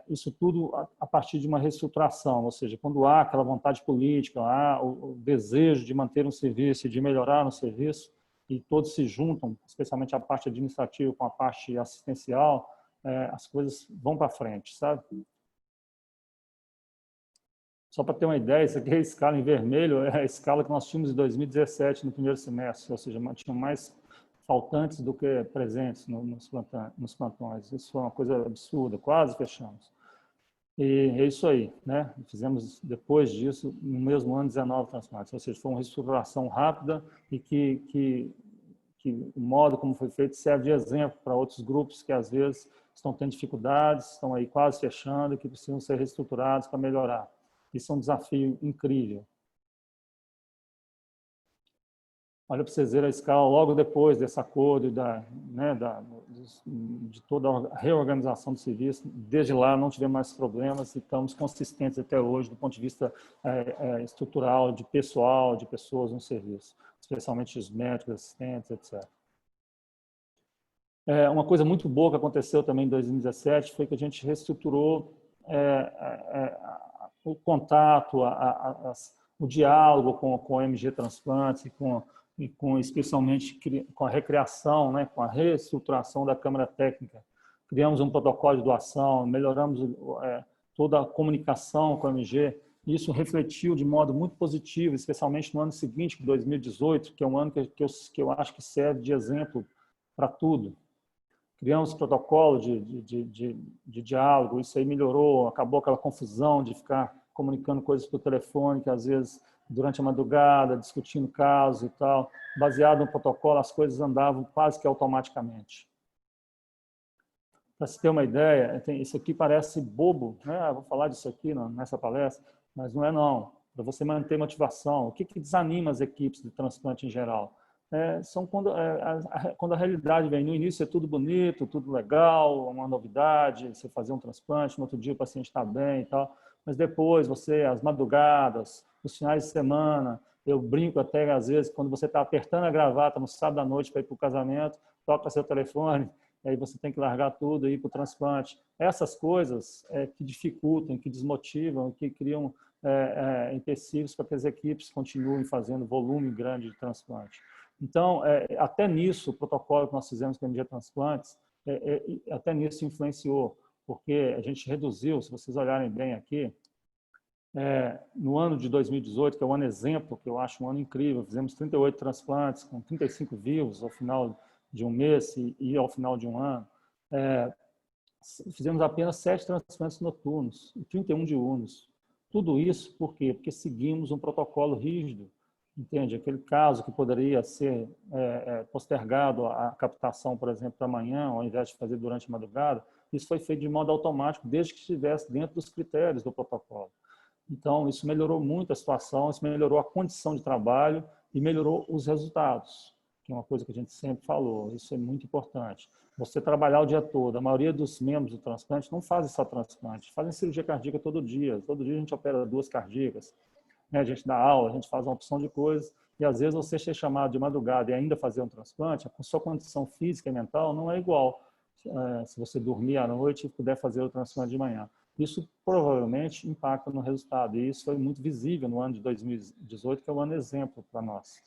Isso tudo a partir de uma reestruturação, ou seja, quando há aquela vontade política, há o desejo de manter um serviço e de melhorar um serviço, e todos se juntam, especialmente a parte administrativa com a parte assistencial, as coisas vão para frente, sabe? Só para ter uma ideia, isso aqui é a escala em vermelho, é a escala que nós tínhamos em 2017, no primeiro semestre, ou seja, tinham mais faltantes do que presentes nos plantões. Isso foi uma coisa absurda, quase fechamos. E é isso aí, né? Fizemos, depois disso, no mesmo ano, 19 transplantes, ou seja, foi uma reestruturação rápida e que o modo como foi feito serve de exemplo para outros grupos que, às vezes, estão tendo dificuldades, estão aí quase fechando e que precisam ser reestruturados para melhorar. Isso é um desafio incrível. Olha para vocês verem a escala logo depois desse acordo de toda a reorganização do serviço. Desde lá não tivemos mais problemas e estamos consistentes até hoje do ponto de vista estrutural, de pessoal, de pessoas no serviço, especialmente os médicos, assistentes, etc. Uma coisa muito boa que aconteceu também em 2017 foi que a gente reestruturou o contato, o diálogo com o MG Transplantes e especialmente com a recriação, né, com a reestruturação da Câmara Técnica. Criamos um protocolo de doação, melhoramos toda a comunicação com a MG, Isso refletiu de modo muito positivo, especialmente no ano seguinte, 2018, que é um ano que eu acho que serve de exemplo para tudo. Criamos protocolo de diálogo, isso aí melhorou, acabou aquela confusão de ficar comunicando coisas por telefone, que às vezes durante a madrugada, discutindo casos e tal. Baseado no protocolo, as coisas andavam quase que automaticamente. Para se ter uma ideia, isso aqui parece bobo, né? Vou falar disso aqui nessa palestra, mas não é não. Para você manter motivação, o que desanima as equipes de transplante em geral? São quando a realidade vem. No início é tudo bonito, tudo legal, uma novidade, você fazer um transplante, no outro dia o paciente está bem e tal, mas depois as madrugadas, os finais de semana, eu brinco até às vezes, quando você está apertando a gravata no sábado à noite para ir para o casamento, toca seu telefone, e aí você tem que largar tudo e ir para o transplante. Essas coisas que dificultam, que desmotivam, que criam empecilhos para que as equipes continuem fazendo volume grande de transplante. Então, até nisso, o protocolo que nós fizemos com a MG Transplantes, até nisso influenciou, porque a gente reduziu, se vocês olharem bem aqui, no ano de 2018, que é um ano exemplo, que eu acho um ano incrível, fizemos 38 transplantes com 35 vivos ao final de um mês e ao final de um ano. Fizemos apenas 7 transplantes noturnos e 31 diurnos. Tudo isso por quê? Porque seguimos um protocolo rígido, entende? Aquele caso que poderia ser postergado a captação, por exemplo, para amanhã, ao invés de fazer durante a madrugada, isso foi feito de modo automático, desde que estivesse dentro dos critérios do protocolo. Então, isso melhorou muito a situação, isso melhorou a condição de trabalho e melhorou os resultados, que é uma coisa que a gente sempre falou, isso é muito importante. Você trabalhar o dia todo, a maioria dos membros do transplante não fazem só transplante, fazem cirurgia cardíaca todo dia a gente opera 2 cardíacas, né? A gente dá aula, a gente faz uma opção de coisas, e às vezes você ser chamado de madrugada e ainda fazer um transplante, a sua condição física e mental não é igual se você dormir à noite e puder fazer o transplante de manhã. Isso provavelmente impacta no resultado, e isso foi muito visível no ano de 2018, que é um ano exemplo para nós.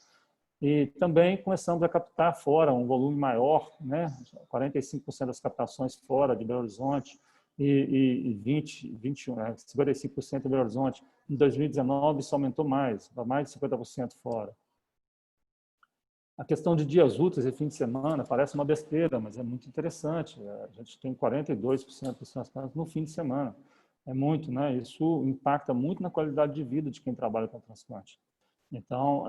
E também começamos a captar fora um volume maior, né? 45% das captações fora de Belo Horizonte e 55% em Belo Horizonte. Em 2019 isso aumentou mais de 50% fora. A questão de dias úteis e fim de semana parece uma besteira, mas é muito interessante. A gente tem 42% dos transplantes no fim de semana. É muito, né? Isso impacta muito na qualidade de vida de quem trabalha com transplante. Então,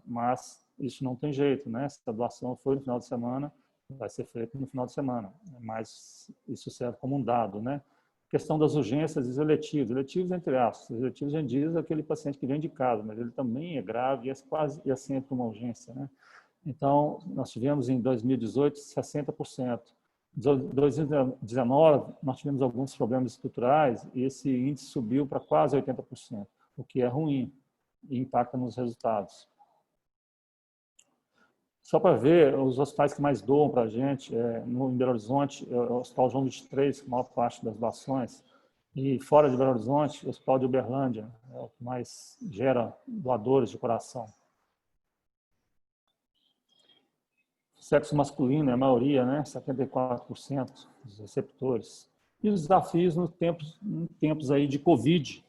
mas isso não tem jeito, né? Se a doação for no final de semana, vai ser feito no final de semana. Mas isso serve como um dado, né? Questão das urgências e eletivos entre aspas. Eletivos a gente diz aquele paciente que vem de casa, mas ele também é grave e é sempre uma urgência, né? Então, nós tivemos em 2018 60%. Em 2019, nós tivemos alguns problemas estruturais e esse índice subiu para quase 80%, o que é ruim e impacta nos resultados. Só para ver, os hospitais que mais doam para a gente, no Belo Horizonte, o Hospital João 23, com a maior parte das doações, e fora de Belo Horizonte, o Hospital de Uberlândia, é o que mais gera doadores de coração. Sexo masculino é a maioria, né? 74% dos receptores. E os desafios nos tempos aí de Covid.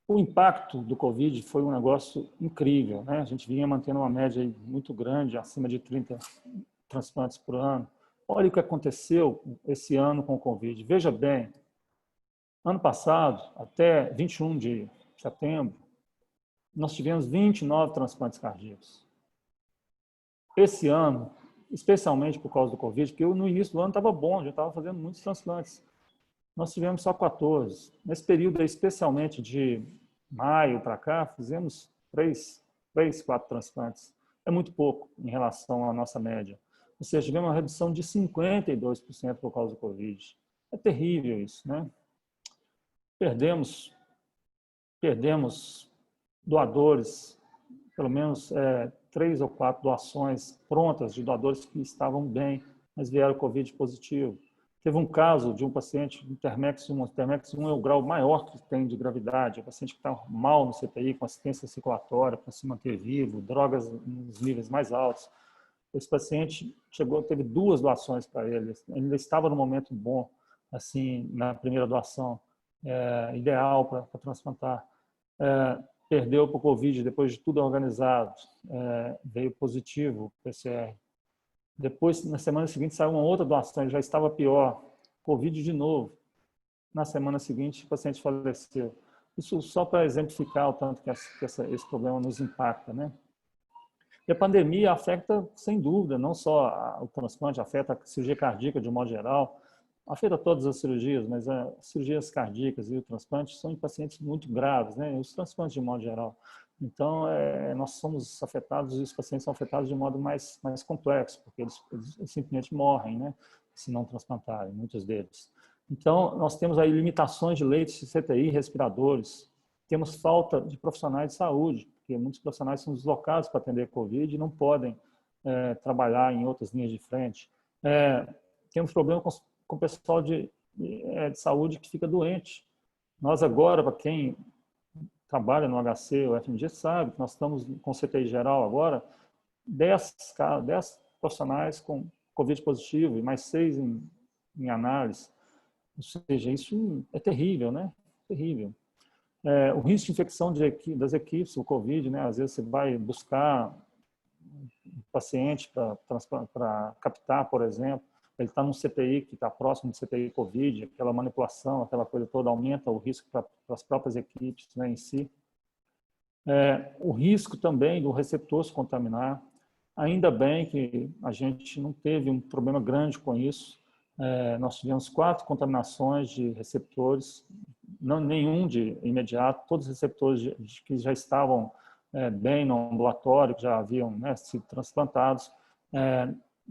O impacto do Covid foi um negócio incrível, né? A gente vinha mantendo uma média muito grande, acima de 30 transplantes por ano. Olha o que aconteceu esse ano com o Covid. Veja bem, ano passado, até 21 de setembro, nós tivemos 29 transplantes cardíacos. Esse ano, especialmente por causa do Covid, porque no início do ano estava bom, já estava fazendo muitos transplantes. Nós tivemos só 14. Nesse período, especialmente de maio para cá, fizemos 4 transplantes. É muito pouco em relação à nossa média. Ou seja, tivemos uma redução de 52% por causa do Covid. É terrível isso, né? Perdemos doadores, pelo menos 3 ou 4 doações prontas de doadores que estavam bem, mas vieram Covid positivo. Teve um caso de um paciente Intermex 1. Intermex 1 é o grau maior que tem de gravidade. É um paciente que está mal no CTI, com assistência circulatória para se manter vivo, drogas nos níveis mais altos. Esse paciente teve 2 doações para ele. Ele estava num momento bom, assim, na primeira doação. ideal para transplantar, perdeu para o Covid, depois de tudo organizado, veio positivo, PCR. Depois, na semana seguinte, saiu uma outra doação, ele já estava pior, Covid de novo. Na semana seguinte, o paciente faleceu. Isso só para exemplificar o tanto que esse problema nos impacta, né? E a pandemia afeta, sem dúvida, não só o transplante, afeta a cirurgia cardíaca de um modo geral, afeta todas as cirurgias, mas as cirurgias cardíacas e o transplante são em pacientes muito graves, né? Os transplantes de um modo geral. Então, nós somos afetados e os pacientes são afetados de um modo mais complexo, porque eles simplesmente morrem, né? Se não transplantarem, muitos deles. Então, nós temos aí limitações de leitos de CTI, respiradores, temos falta de profissionais de saúde, porque muitos profissionais são deslocados para atender Covid e não podem trabalhar em outras linhas de frente. Temos problema com o pessoal de saúde que fica doente. Nós agora, para quem trabalha no HC ou FMG, sabe que nós estamos com CTI geral agora, 10 profissionais com Covid positivo e mais 6 em análise. Ou seja, isso é terrível, né? Terrível. O risco de infecção das equipes, o Covid, né? Às vezes você vai buscar um paciente para captar, por exemplo, ele está num CTI que está próximo do CTI Covid, aquela manipulação, aquela coisa toda aumenta o risco para as próprias equipes, né, em si. O risco também do receptor se contaminar. Ainda bem que a gente não teve um problema grande com isso. Nós tivemos 4 contaminações de receptores, nenhum de imediato, todos os receptores que já estavam bem no ambulatório, que já haviam, né, sido transplantados.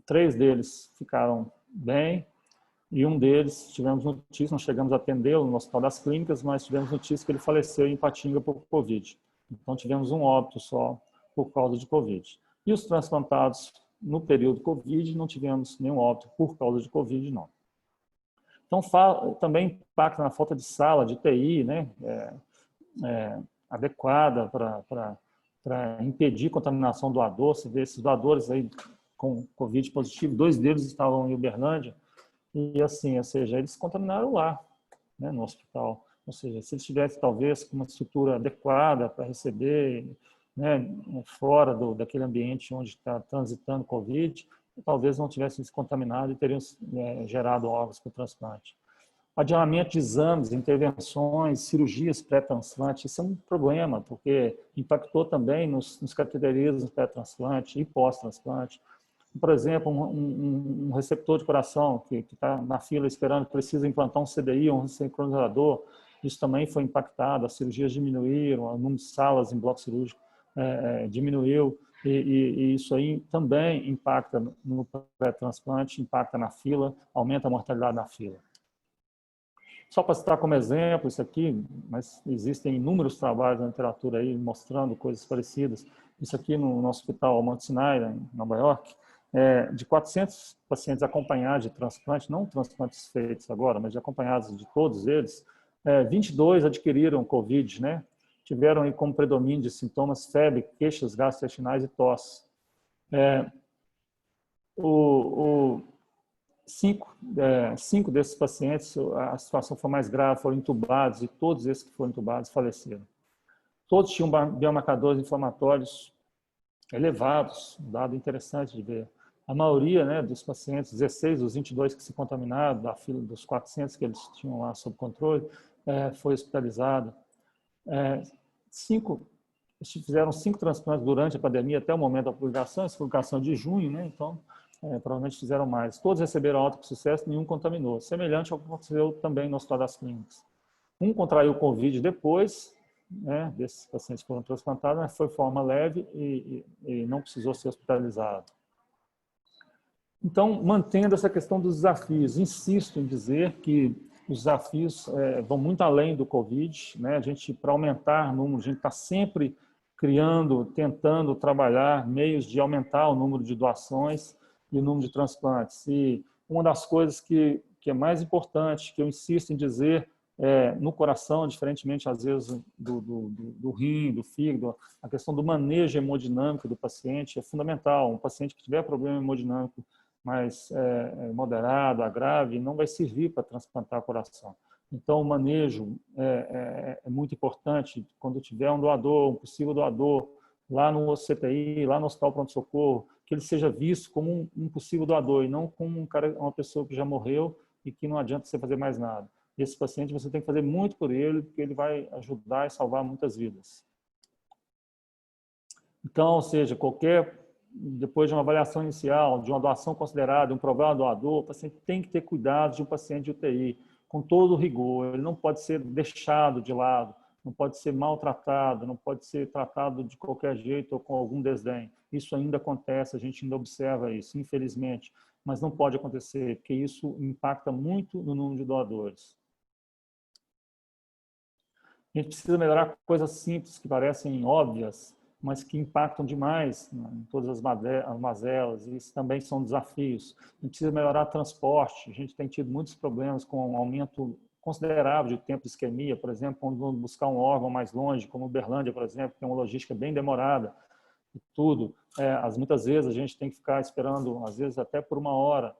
3 deles ficaram bem e um deles tivemos notícia, não chegamos a atendê-lo no Hospital das Clínicas, mas tivemos notícia que ele faleceu em Ipatinga por Covid. Então tivemos um óbito só por causa de Covid. E os transplantados no período Covid não tivemos nenhum óbito por causa de Covid, não. Então também impacta na falta de sala, de TI, né, adequada para impedir contaminação do doador. Você vê esses doadores aí com Covid positivo, 2 deles estavam em Uberlândia, e assim, ou seja, eles se contaminaram lá, né, no hospital. Ou seja, se eles tivessem talvez com uma estrutura adequada para receber, né, fora daquele ambiente onde está transitando Covid, talvez não tivessem se contaminado e teriam gerado órgãos para o transplante. Adiamento de exames, intervenções, cirurgias pré-transplante, isso é um problema, porque impactou também nos cateterismos pré-transplante e pós-transplante. Por exemplo, um receptor de coração que está na fila esperando, precisa implantar um CDI, um sincronizador, isso também foi impactado, as cirurgias diminuíram, o número de salas em bloco cirúrgico diminuiu, e isso aí também impacta no pré-transplante, impacta na fila, aumenta a mortalidade na fila. Só para citar como exemplo isso aqui, mas existem inúmeros trabalhos na literatura aí mostrando coisas parecidas. Isso aqui no hospital Mount Sinai, em Nova York, de 400 pacientes acompanhados de transplante, não transplantes feitos agora, mas de acompanhados de todos eles, 22 adquiriram Covid, né? Tiveram aí como predomínio de sintomas febre, queixas gastrointestinais e tosse. 5 desses pacientes, a situação foi mais grave, foram intubados, e todos esses que foram intubados faleceram. Todos tinham biomarcadores inflamatórios elevados, um dado interessante de ver. A maioria, né, dos pacientes, 16 dos 22 que se contaminaram, da fila dos 400 que eles tinham lá sob controle, foi hospitalizado. Eles fizeram 5 transplantes durante a pandemia, até o momento da publicação, essa publicação de junho, né, então provavelmente fizeram mais. Todos receberam alta com sucesso, nenhum contaminou. Semelhante ao que aconteceu também no Hospital das Clínicas. Um contraiu Covid depois, né, desses pacientes que foram transplantados, mas foi de forma leve e não precisou ser hospitalizado. Então, mantendo essa questão dos desafios, insisto em dizer que os desafios vão muito além do Covid, né? A gente, para aumentar o número, a gente está sempre criando, tentando trabalhar meios de aumentar o número de doações e o número de transplantes. E uma das coisas que é mais importante, que eu insisto em dizer, no coração, diferentemente às vezes do rim, do fígado, a questão do manejo hemodinâmico do paciente é fundamental. Um paciente que tiver problema hemodinâmico mais moderado, a grave, não vai servir para transplantar o coração. Então, o manejo é muito importante. Quando tiver um doador, um possível doador, lá no CTI, lá no Hospital Pronto-Socorro, que ele seja visto como um possível doador e não como uma pessoa que já morreu e que não adianta você fazer mais nada. Esse paciente você tem que fazer muito por ele, porque ele vai ajudar e salvar muitas vidas. Então, ou seja, depois de uma avaliação inicial, de uma doação considerada, um provável doador, o paciente tem que ter cuidado de um paciente de UTI, com todo o rigor. Ele não pode ser deixado de lado, não pode ser maltratado, não pode ser tratado de qualquer jeito ou com algum desdém. Isso ainda acontece, a gente ainda observa isso, infelizmente, mas não pode acontecer, porque isso impacta muito no número de doadores. A gente precisa melhorar coisas simples que parecem óbvias, mas que impactam demais em todas as mazelas, e isso também são desafios. A gente precisa melhorar o transporte, a gente tem tido muitos problemas com um aumento considerável de tempo de isquemia, por exemplo, quando vamos buscar um órgão mais longe, como Uberlândia, por exemplo, que é uma logística bem demorada, e tudo. Muitas vezes a gente tem que ficar esperando, às vezes até por uma hora,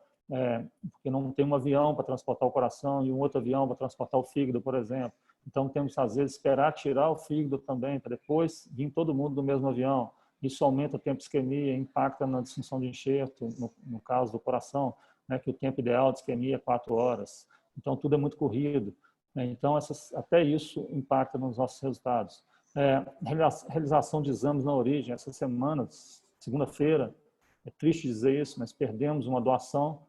porque não tem um avião para transportar o coração e um outro avião para transportar o fígado, por exemplo. Então, temos, às vezes, esperar tirar o fígado também, para depois vir todo mundo no mesmo avião. Isso aumenta o tempo de isquemia, impacta na disfunção de enxerto, no caso do coração, né, que o tempo ideal de isquemia é 4 horas. Então, tudo é muito corrido. Então, até isso impacta nos nossos resultados. Realização de exames na origem. Essa semana, segunda-feira, é triste dizer isso, mas perdemos uma doação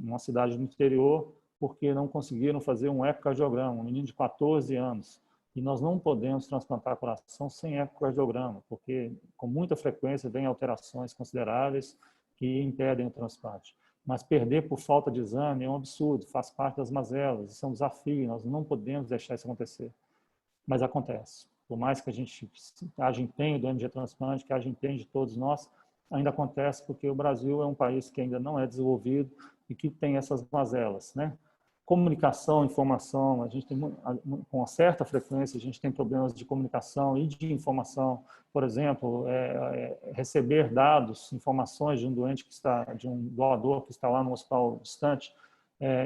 numa cidade do interior, porque não conseguiram fazer um ecocardiograma, um menino de 14 anos. E nós não podemos transplantar coração sem ecocardiograma, porque com muita frequência vem alterações consideráveis que impedem o transplante. Mas perder por falta de exame é um absurdo, faz parte das mazelas, isso é um desafio, nós não podemos deixar isso acontecer. Mas acontece. Por mais que a gente haja empenho do MG Transplante, que haja empenho de todos nós, ainda acontece porque o Brasil é um país que ainda não é desenvolvido e que tem essas mazelas, né? Comunicação, informação, a gente tem, com uma certa frequência, a gente tem problemas de comunicação e de informação. Por exemplo, receber dados, informações de um doente que está, de um doador que está lá no hospital distante,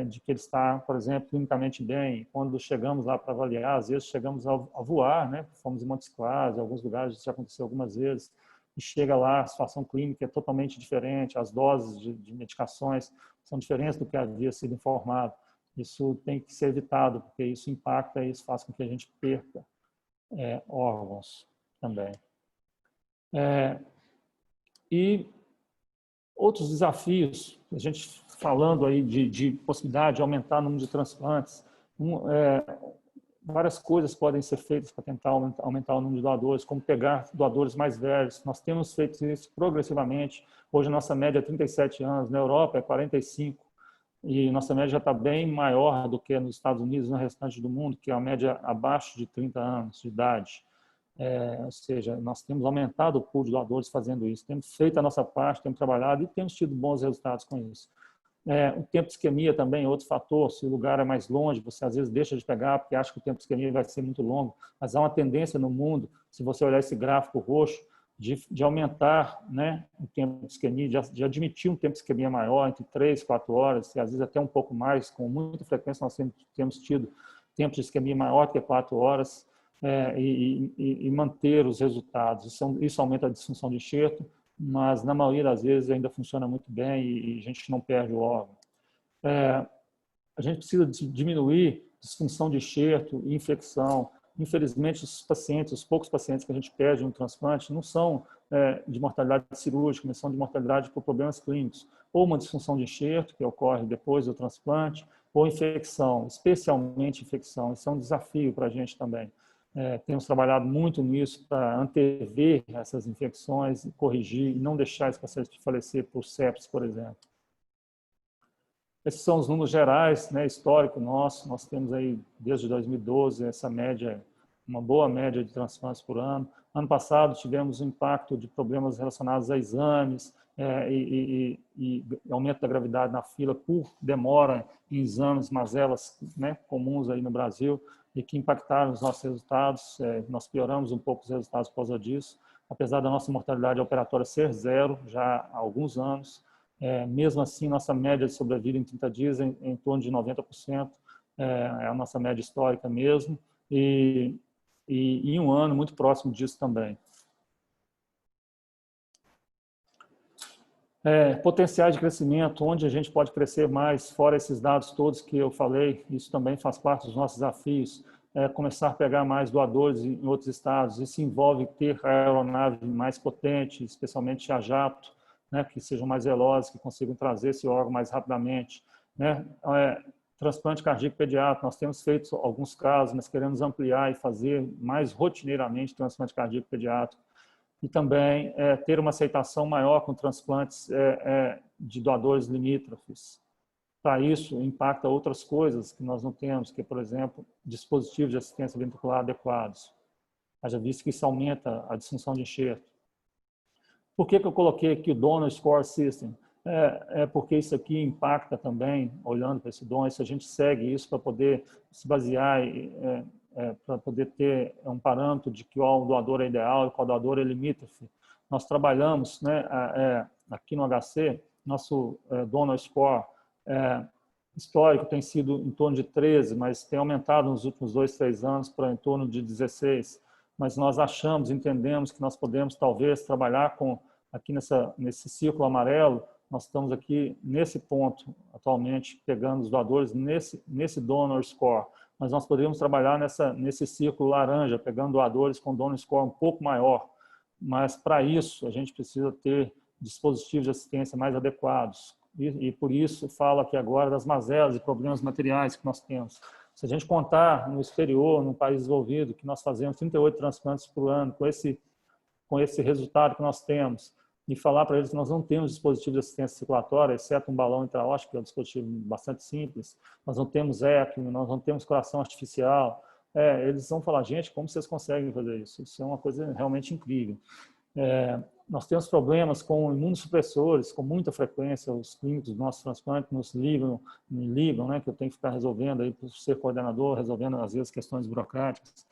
de que ele está, por exemplo, clinicamente bem. Quando chegamos lá para avaliar, às vezes chegamos a voar, né? Fomos em Montes Claros, em alguns lugares isso já aconteceu algumas vezes, e chega lá, a situação clínica é totalmente diferente, as doses de medicações são diferentes do que havia sido informado. Isso tem que ser evitado, porque isso impacta e isso faz com que a gente perca órgãos também. E outros desafios, a gente falando aí de possibilidade de aumentar o número de transplantes, várias coisas podem ser feitas para tentar aumentar o número de doadores, como pegar doadores mais velhos. Nós temos feito isso progressivamente. Hoje a nossa média é 37 anos, na Europa é 45. E nossa média já está bem maior do que nos Estados Unidos e no restante do mundo, que é a média abaixo de 30 anos de idade. Ou seja, nós temos aumentado o pool de doadores fazendo isso. Temos feito a nossa parte, temos trabalhado e temos tido bons resultados com isso. O tempo de isquemia também é outro fator. Se o lugar é mais longe, você às vezes deixa de pegar porque acha que o tempo de isquemia vai ser muito longo. Mas há uma tendência no mundo, se você olhar esse gráfico roxo, de aumentar, né, o tempo de isquemia, de admitir um tempo de isquemia maior, entre 3 e 4 horas, e às vezes até um pouco mais. Com muita frequência nós temos tido tempo de isquemia maior que 4 horas, e manter os resultados. Isso aumenta a disfunção de enxerto, mas na maioria das vezes ainda funciona muito bem e a gente não perde o órgão. A gente precisa diminuir disfunção de enxerto e infecção. Infelizmente, os poucos pacientes que a gente perde no transplante não são de mortalidade cirúrgica, mas são de mortalidade por problemas clínicos. Ou uma disfunção de enxerto, que ocorre depois do transplante, ou infecção, especialmente infecção. Isso é um desafio para a gente também. Temos trabalhado muito nisso para antever essas infecções, corrigir e não deixar esse paciente falecer por sepsis, por exemplo. Esses são os números gerais, né, histórico nosso. Nós temos aí, desde 2012, essa média, uma boa média de transplantes por ano. Ano passado, tivemos um impacto de problemas relacionados a exames e aumento da gravidade na fila por demora em exames, mazelas, né, comuns aí no Brasil, e que impactaram os nossos resultados. Nós pioramos um pouco os resultados por causa disso, apesar da nossa mortalidade operatória ser 0 já há alguns anos. Mesmo assim, nossa média de sobrevida em 30 dias é em torno de 90%. é a nossa média histórica mesmo, e em um ano muito próximo disso também. Potenciais de crescimento, onde a gente pode crescer mais, fora esses dados todos que eu falei, isso também faz parte dos nossos desafios, começar a pegar mais doadores em outros estados, isso envolve ter aeronave mais potente, especialmente a jato, né, que sejam mais velozes, que consigam trazer esse órgão mais rapidamente, né? Transplante cardíaco pediátrico, nós temos feito alguns casos, mas queremos ampliar e fazer mais rotineiramente transplante cardíaco pediátrico, e também ter uma aceitação maior com transplantes de doadores limítrofes. Para isso, impacta outras coisas que nós não temos, que, por exemplo, dispositivos de assistência ventricular adequados. Haja visto que isso aumenta a disfunção de enxerto. Por que eu coloquei aqui o Donor Score System? Porque isso aqui impacta também, olhando para esse donor, se a gente segue isso para poder se basear, para poder ter um parâmetro de que qual doador é ideal e qual doador é limítrofe. Nós trabalhamos, né, aqui no HC, nosso Donor Score histórico tem sido em torno de 13, mas tem aumentado nos últimos 2, 3 anos para em torno de 16. Mas nós achamos, entendemos que nós podemos talvez trabalhar com, aqui nesse círculo amarelo, nós estamos aqui nesse ponto atualmente, pegando os doadores nesse Donor Score, mas nós poderíamos trabalhar nesse círculo laranja, pegando doadores com Donor Score um pouco maior, mas para isso a gente precisa ter dispositivos de assistência mais adequados, e por isso falo aqui agora das mazelas e problemas materiais que nós temos. Se a gente contar no exterior, num país desenvolvido, que nós fazemos 38 transplantes por ano, com esse resultado que nós temos, e falar para eles que nós não temos dispositivo de assistência circulatória, exceto um balão intraóptico, que é um dispositivo bastante simples, nós não temos ECMO, nós não temos coração artificial, eles vão falar, gente, como vocês conseguem fazer isso? Isso é uma coisa realmente incrível. Nós temos problemas com imunossupressores, com muita frequência, os clínicos do nosso transplante me ligam, né, que eu tenho que ficar resolvendo, aí, por ser coordenador, resolvendo às vezes questões burocráticas,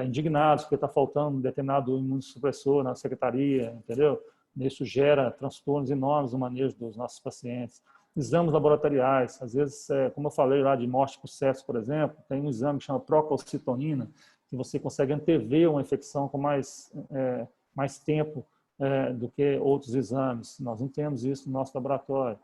indignados porque está faltando um determinado imunossupressor na secretaria, entendeu? Isso gera transtornos enormes no manejo dos nossos pacientes. Exames laboratoriais, às vezes, como eu falei lá de morte por sepsis, por exemplo, tem um exame que chama procalcitonina, que você consegue antever uma infecção com mais tempo do que outros exames. Nós não temos isso no nosso laboratório.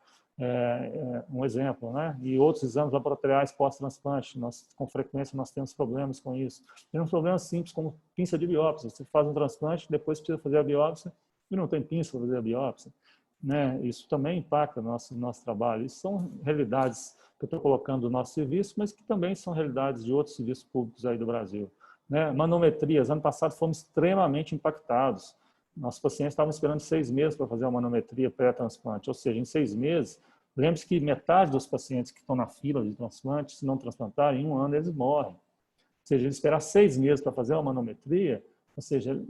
Um exemplo, né? E outros exames laboratoriais pós-transplante, com frequência nós temos problemas com isso. Temos problemas simples como pinça de biópsia. Você faz um transplante, depois precisa fazer a biópsia, e não tem pinça para fazer a biópsia, né? Isso também impacta o nosso trabalho. Isso são realidades que eu estou colocando no nosso serviço, mas que também são realidades de outros serviços públicos aí do Brasil, né? Manometrias, ano passado fomos extremamente impactados. Nossos pacientes estavam esperando 6 meses para fazer uma manometria pré-transplante, ou seja, em 6 meses, lembre-se que metade dos pacientes que estão na fila de transplante, se não transplantarem, em 1 ano eles morrem. Ou seja, ele esperar 6 meses para fazer uma manometria, ou seja,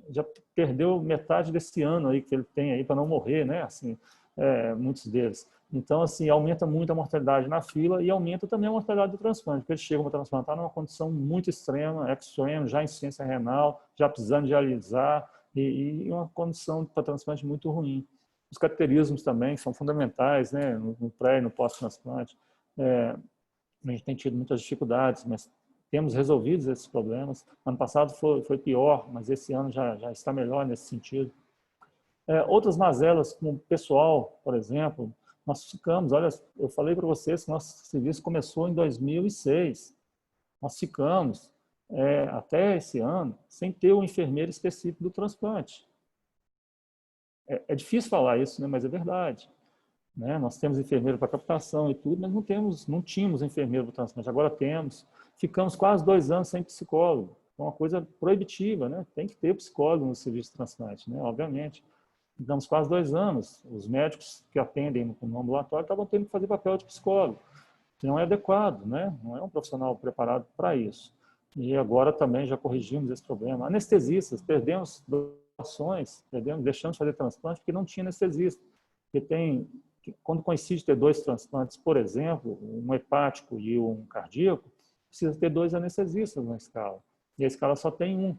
já perdeu metade desse ano aí que ele tem aí para não morrer, né? Assim, muitos deles. Então, assim, aumenta muito a mortalidade na fila e aumenta também a mortalidade do transplante, porque eles chegam para transplantar numa condição muito extrema, extrema, já em insuficiência renal, já precisando dialisar, e uma condição para transplante muito ruim. Os cateterismos também são fundamentais, né? No pré e no pós-transplante. A gente tem tido muitas dificuldades, mas temos resolvido esses problemas. Ano passado foi pior, mas esse ano já está melhor nesse sentido. Outras mazelas, como o pessoal, por exemplo, nós ficamos, olha, eu falei para vocês que nosso serviço começou em 2006. Nós ficamos até esse ano sem ter um enfermeiro específico do transplante. É difícil falar isso, né? Mas é verdade. Né? Nós temos enfermeiro para captação e tudo, mas não tínhamos enfermeiro para transplante. Agora temos. Ficamos quase 2 anos sem psicólogo. É uma coisa proibitiva, né? Tem que ter psicólogo no serviço de transplante, né? Obviamente. Ficamos quase 2 anos. Os médicos que atendem no ambulatório estavam tendo que fazer papel de psicólogo. Não é adequado, né? Não é um profissional preparado para isso. E agora também já corrigimos esse problema. Anestesistas, perdemos doações, deixamos de fazer transplante porque não tinha anestesista. Porque quando coincide ter 2 transplantes, por exemplo, um hepático e um cardíaco, precisa ter 2 anestesistas na escala. E a escala só tem 1.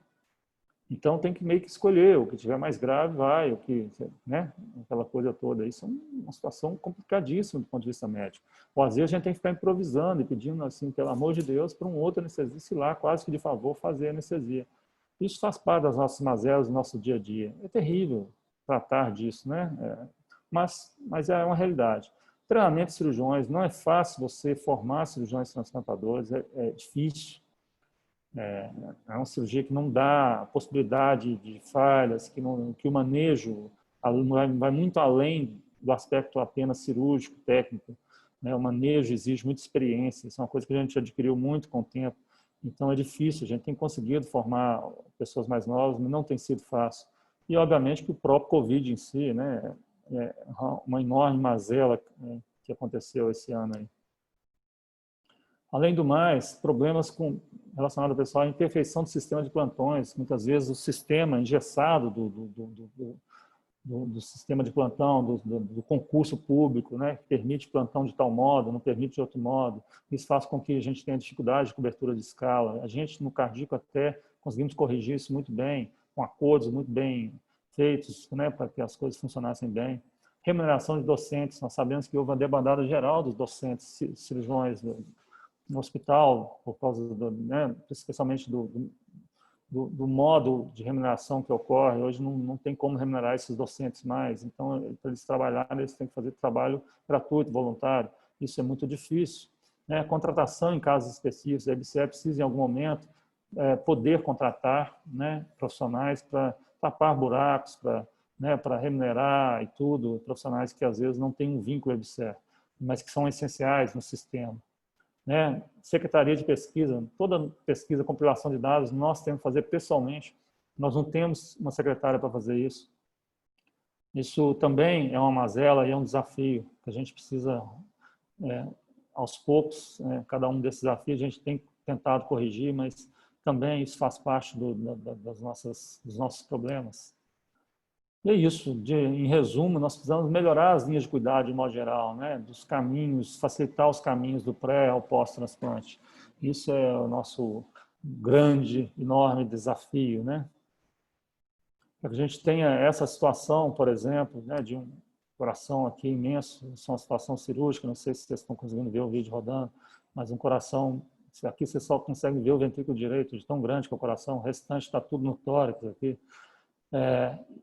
Então tem que meio que escolher, o que tiver mais grave vai, o que, né, aquela coisa toda. Isso é uma situação complicadíssima do ponto de vista médico. Ou às vezes a gente tem que ficar improvisando e pedindo, assim, pelo amor de Deus, para um outro anestesista ir lá, quase que de favor, fazer a anestesia. Isso faz parte das nossas mazelas do nosso dia a dia. É terrível tratar disso, né? Mas é uma realidade. Treinamento de cirurgiões, não é fácil você formar cirurgiões transplantadores, é difícil. É uma cirurgia que não dá possibilidade de falhas, que o manejo vai muito além do aspecto apenas cirúrgico, técnico. Né? O manejo exige muita experiência, isso é uma coisa que a gente adquiriu muito com o tempo. Então é difícil, a gente tem conseguido formar pessoas mais novas, mas não tem sido fácil. E obviamente que o próprio Covid em si, né, é uma enorme mazela que aconteceu esse ano aí. Além do mais, problemas relacionados ao pessoal, a imperfeição do sistema de plantões, muitas vezes o sistema engessado do sistema de plantão, do concurso público, né, que permite plantão de tal modo, não permite de outro modo. Isso faz com que a gente tenha dificuldade de cobertura de escala. A gente, no cardíaco, até conseguimos corrigir isso muito bem, com acordos muito bem feitos, né, para que as coisas funcionassem bem. Remuneração de docentes, nós sabemos que houve uma debandada geral dos docentes cirurgiões no hospital, por causa, né, especialmente do modo de remuneração que ocorre. Hoje não tem como remunerar esses docentes mais, então, para eles trabalharem, eles têm que fazer trabalho gratuito, voluntário. Isso é muito difícil. Né? Contratação em casos específicos, a EBSER precisa, em algum momento, poder contratar, né, profissionais para tapar buracos, para remunerar e tudo, profissionais que, às vezes, não têm um vínculo EBSER, mas que são essenciais no sistema. Né? Secretaria de Pesquisa, toda pesquisa, compilação de dados, nós temos que fazer pessoalmente. Nós não temos uma secretária para fazer isso. Isso também é uma mazela e é um desafio que a gente precisa, aos poucos, cada um desses desafios a gente tem tentado corrigir, mas também isso faz parte dos nossos problemas. E é isso, em resumo, nós precisamos melhorar as linhas de cuidado de modo geral, né? Dos caminhos, facilitar os caminhos do pré ao pós-transplante. Isso é o nosso grande, enorme desafio, né? Para que a gente tenha essa situação, por exemplo, né, de um coração aqui imenso, isso é uma situação cirúrgica, não sei se vocês estão conseguindo ver o vídeo rodando, mas um coração, aqui você só consegue ver o ventrículo direito, de tão grande que é o coração, o restante está tudo no tórax aqui.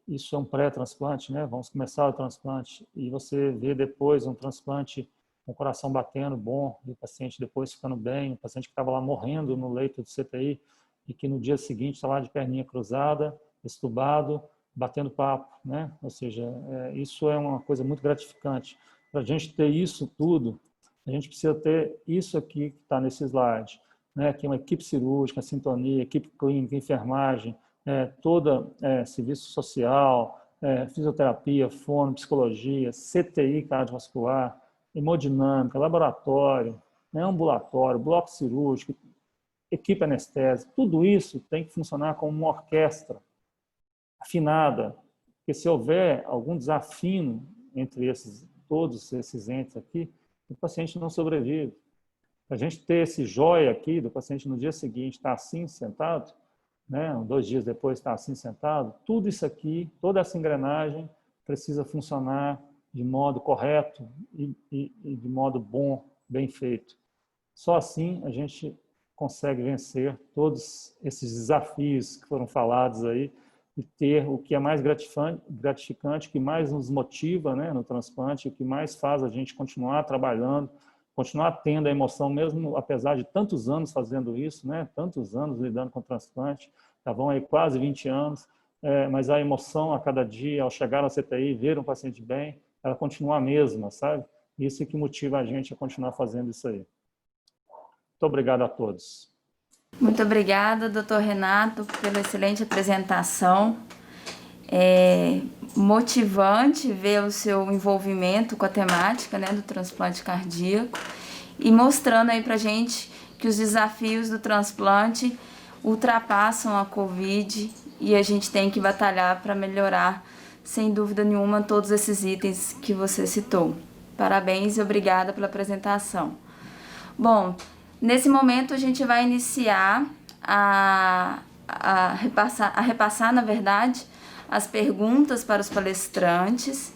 Isso é um pré-transplante, né? Vamos começar o transplante e você vê depois um transplante com o coração batendo bom, e o paciente depois ficando bem, o paciente que estava lá morrendo no leito do CTI e que no dia seguinte está lá de perninha cruzada, estubado, batendo papo, né? Ou seja, isso é uma coisa muito gratificante. Para a gente ter isso tudo, a gente precisa ter isso aqui que está nesse slide, né? Que é uma equipe cirúrgica, sintonia, equipe clínica, enfermagem, toda serviço social, fisioterapia, fono, psicologia, CTI cardiovascular, hemodinâmica, laboratório, né, ambulatório, bloco cirúrgico, equipe anestésica, tudo isso tem que funcionar como uma orquestra afinada, porque se houver algum desafino entre todos esses entes aqui, o paciente não sobrevive. A gente ter esse joia aqui do paciente no dia seguinte estar assim sentado, né, 2 dias depois está assim sentado, tudo isso aqui, toda essa engrenagem precisa funcionar de modo correto e de modo bom, bem feito. Só assim a gente consegue vencer todos esses desafios que foram falados aí e ter o que é mais gratificante, o que mais nos motiva, né, no transplante, o que mais faz a gente continuar trabalhando, continuar tendo a emoção, mesmo apesar de tantos anos fazendo isso, né? Tantos anos lidando com transplante, já vão aí quase 20 anos, mas a emoção a cada dia, ao chegar na CTI, ver um paciente bem, ela continua a mesma, sabe? Isso é que motiva a gente a continuar fazendo isso aí. Muito obrigado a todos. Muito obrigada, doutor Renato, pela excelente apresentação. Motivante ver o seu envolvimento com a temática, né, do transplante cardíaco e mostrando aí pra gente que os desafios do transplante ultrapassam a Covid e a gente tem que batalhar para melhorar, sem dúvida nenhuma, todos esses itens que você citou. Parabéns e obrigada pela apresentação. Bom, nesse momento a gente vai iniciar repassar, na verdade, as perguntas para os palestrantes.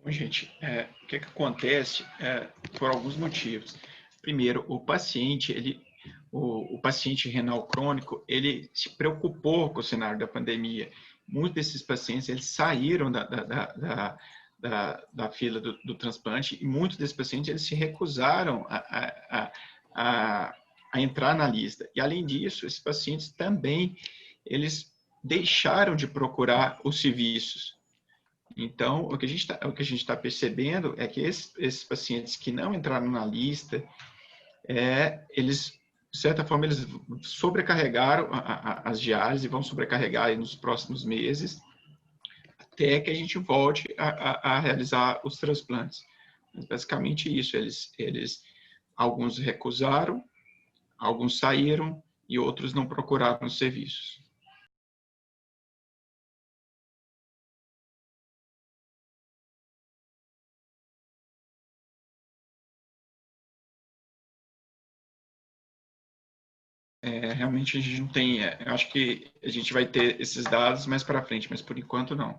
Bom, gente, o que acontece por alguns motivos. Primeiro, o paciente renal crônico, ele se preocupou com o cenário da pandemia. Muitos desses pacientes, eles saíram da fila do transplante e muitos desses pacientes, eles se recusaram a entrar na lista. E, além disso, esses pacientes também, eles deixaram de procurar os serviços. Então, o que a gente está percebendo é que esses pacientes que não entraram na lista, eles, de certa forma, eles sobrecarregaram as diálises e vão sobrecarregar nos próximos meses, até que a gente volte a realizar os transplantes. Mas, basicamente, isso. Alguns recusaram, alguns saíram e outros não procuraram os serviços. Realmente a gente não tem. Eu acho que a gente vai ter esses dados mais para frente, mas por enquanto não.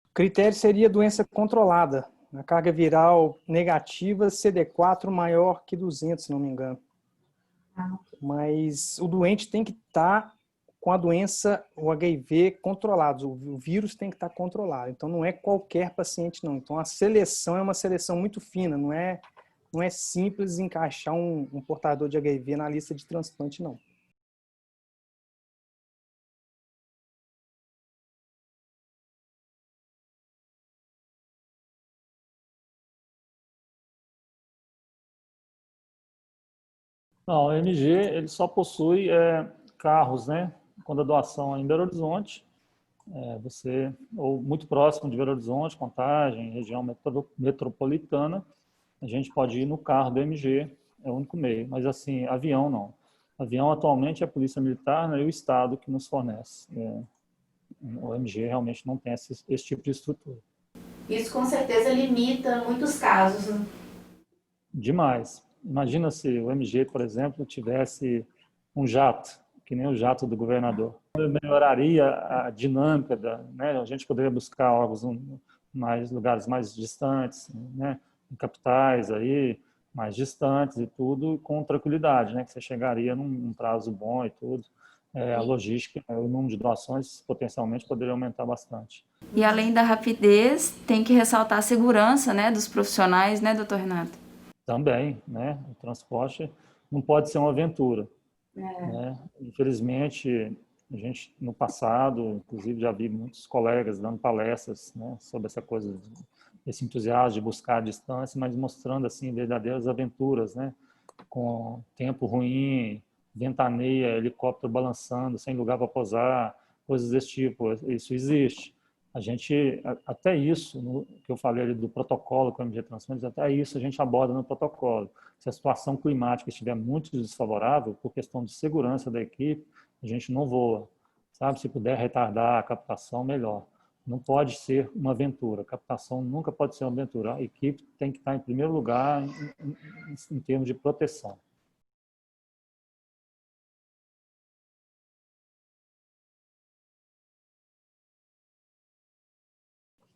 O critério seria doença controlada. A carga viral negativa, CD4 maior que 200, se não me engano. Mas o doente tem que estar com a doença, o HIV, controlado. O vírus tem que estar controlado. Então, não é qualquer paciente, não. Então, a seleção é uma seleção muito fina. Não é simples encaixar um portador de HIV na lista de transplante, não. Não, o MG ele só possui carros, né? Quando a doação é em Belo Horizonte, ou muito próximo de Belo Horizonte, Contagem, região metropolitana, a gente pode ir no carro do MG, é o único meio. Mas, assim, avião não. Avião, atualmente, é a Polícia Militar, né, e o Estado que nos fornece. O MG realmente não tem esse tipo de estrutura. Isso, com certeza, limita muitos casos, né? Demais. Imagina se o MG, por exemplo, tivesse um jato, que nem o jato do governador. Melhoraria a dinâmica, né? A gente poderia buscar órgãos em lugares mais distantes, né? Em capitais aí, mais distantes e tudo, com tranquilidade, né? Que você chegaria num prazo bom e tudo. A logística, o número de doações potencialmente poderia aumentar bastante. E além da rapidez, tem que ressaltar a segurança, né, dos profissionais, né, doutor Renato? Também, né? O transporte não pode ser uma aventura. Né? Infelizmente, a gente no passado, inclusive já vi muitos colegas dando palestras, né, sobre essa coisa, esse entusiasmo de buscar a distância, mas mostrando assim verdadeiras aventuras, né, com tempo ruim, ventania, helicóptero balançando, sem lugar para pousar, coisas desse tipo. Isso existe. A gente, até isso, que eu falei ali do protocolo com o MG Transplantes, até isso a gente aborda no protocolo. Se a situação climática estiver muito desfavorável, por questão de segurança da equipe, a gente não voa. Sabe? Se puder retardar a captação, melhor. Não pode ser uma aventura. A captação nunca pode ser uma aventura. A equipe tem que estar em primeiro lugar em termos de proteção.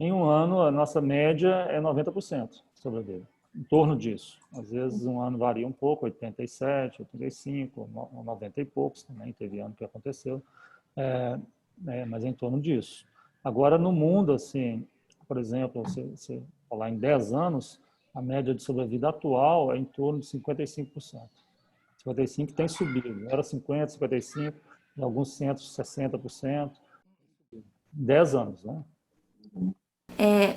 Em um ano, a nossa média é 90% de sobrevida. Em torno disso. Às vezes, um ano varia um pouco, 87, 85, 90 e poucos também, teve ano que aconteceu, mas é em torno disso. Agora, no mundo, assim, por exemplo, se falar em 10 anos, a média de sobrevida atual é em torno de 55%. 55% tem subido, era 50%, 55%, em alguns centros 60%. 10 anos, né?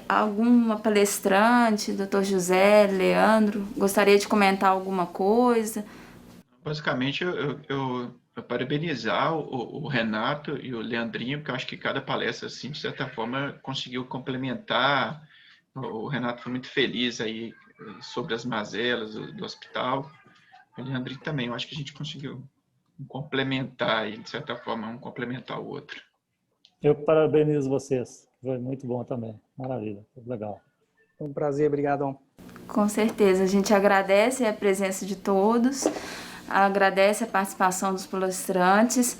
Alguma palestrante, doutor José, Leandro, gostaria de comentar alguma coisa? Basicamente, eu parabenizar o Renato e o Leandrinho, porque eu acho que cada palestra, assim, de certa forma, conseguiu complementar. O Renato foi muito feliz aí sobre as mazelas do hospital. O Leandrinho também, eu acho que a gente conseguiu complementar, de certa forma, um complementar o outro. Eu parabenizo vocês. Foi muito bom também. Maravilha. Legal. Foi um prazer, obrigadão. Com certeza, a gente agradece a presença de todos, agradece a participação dos palestrantes.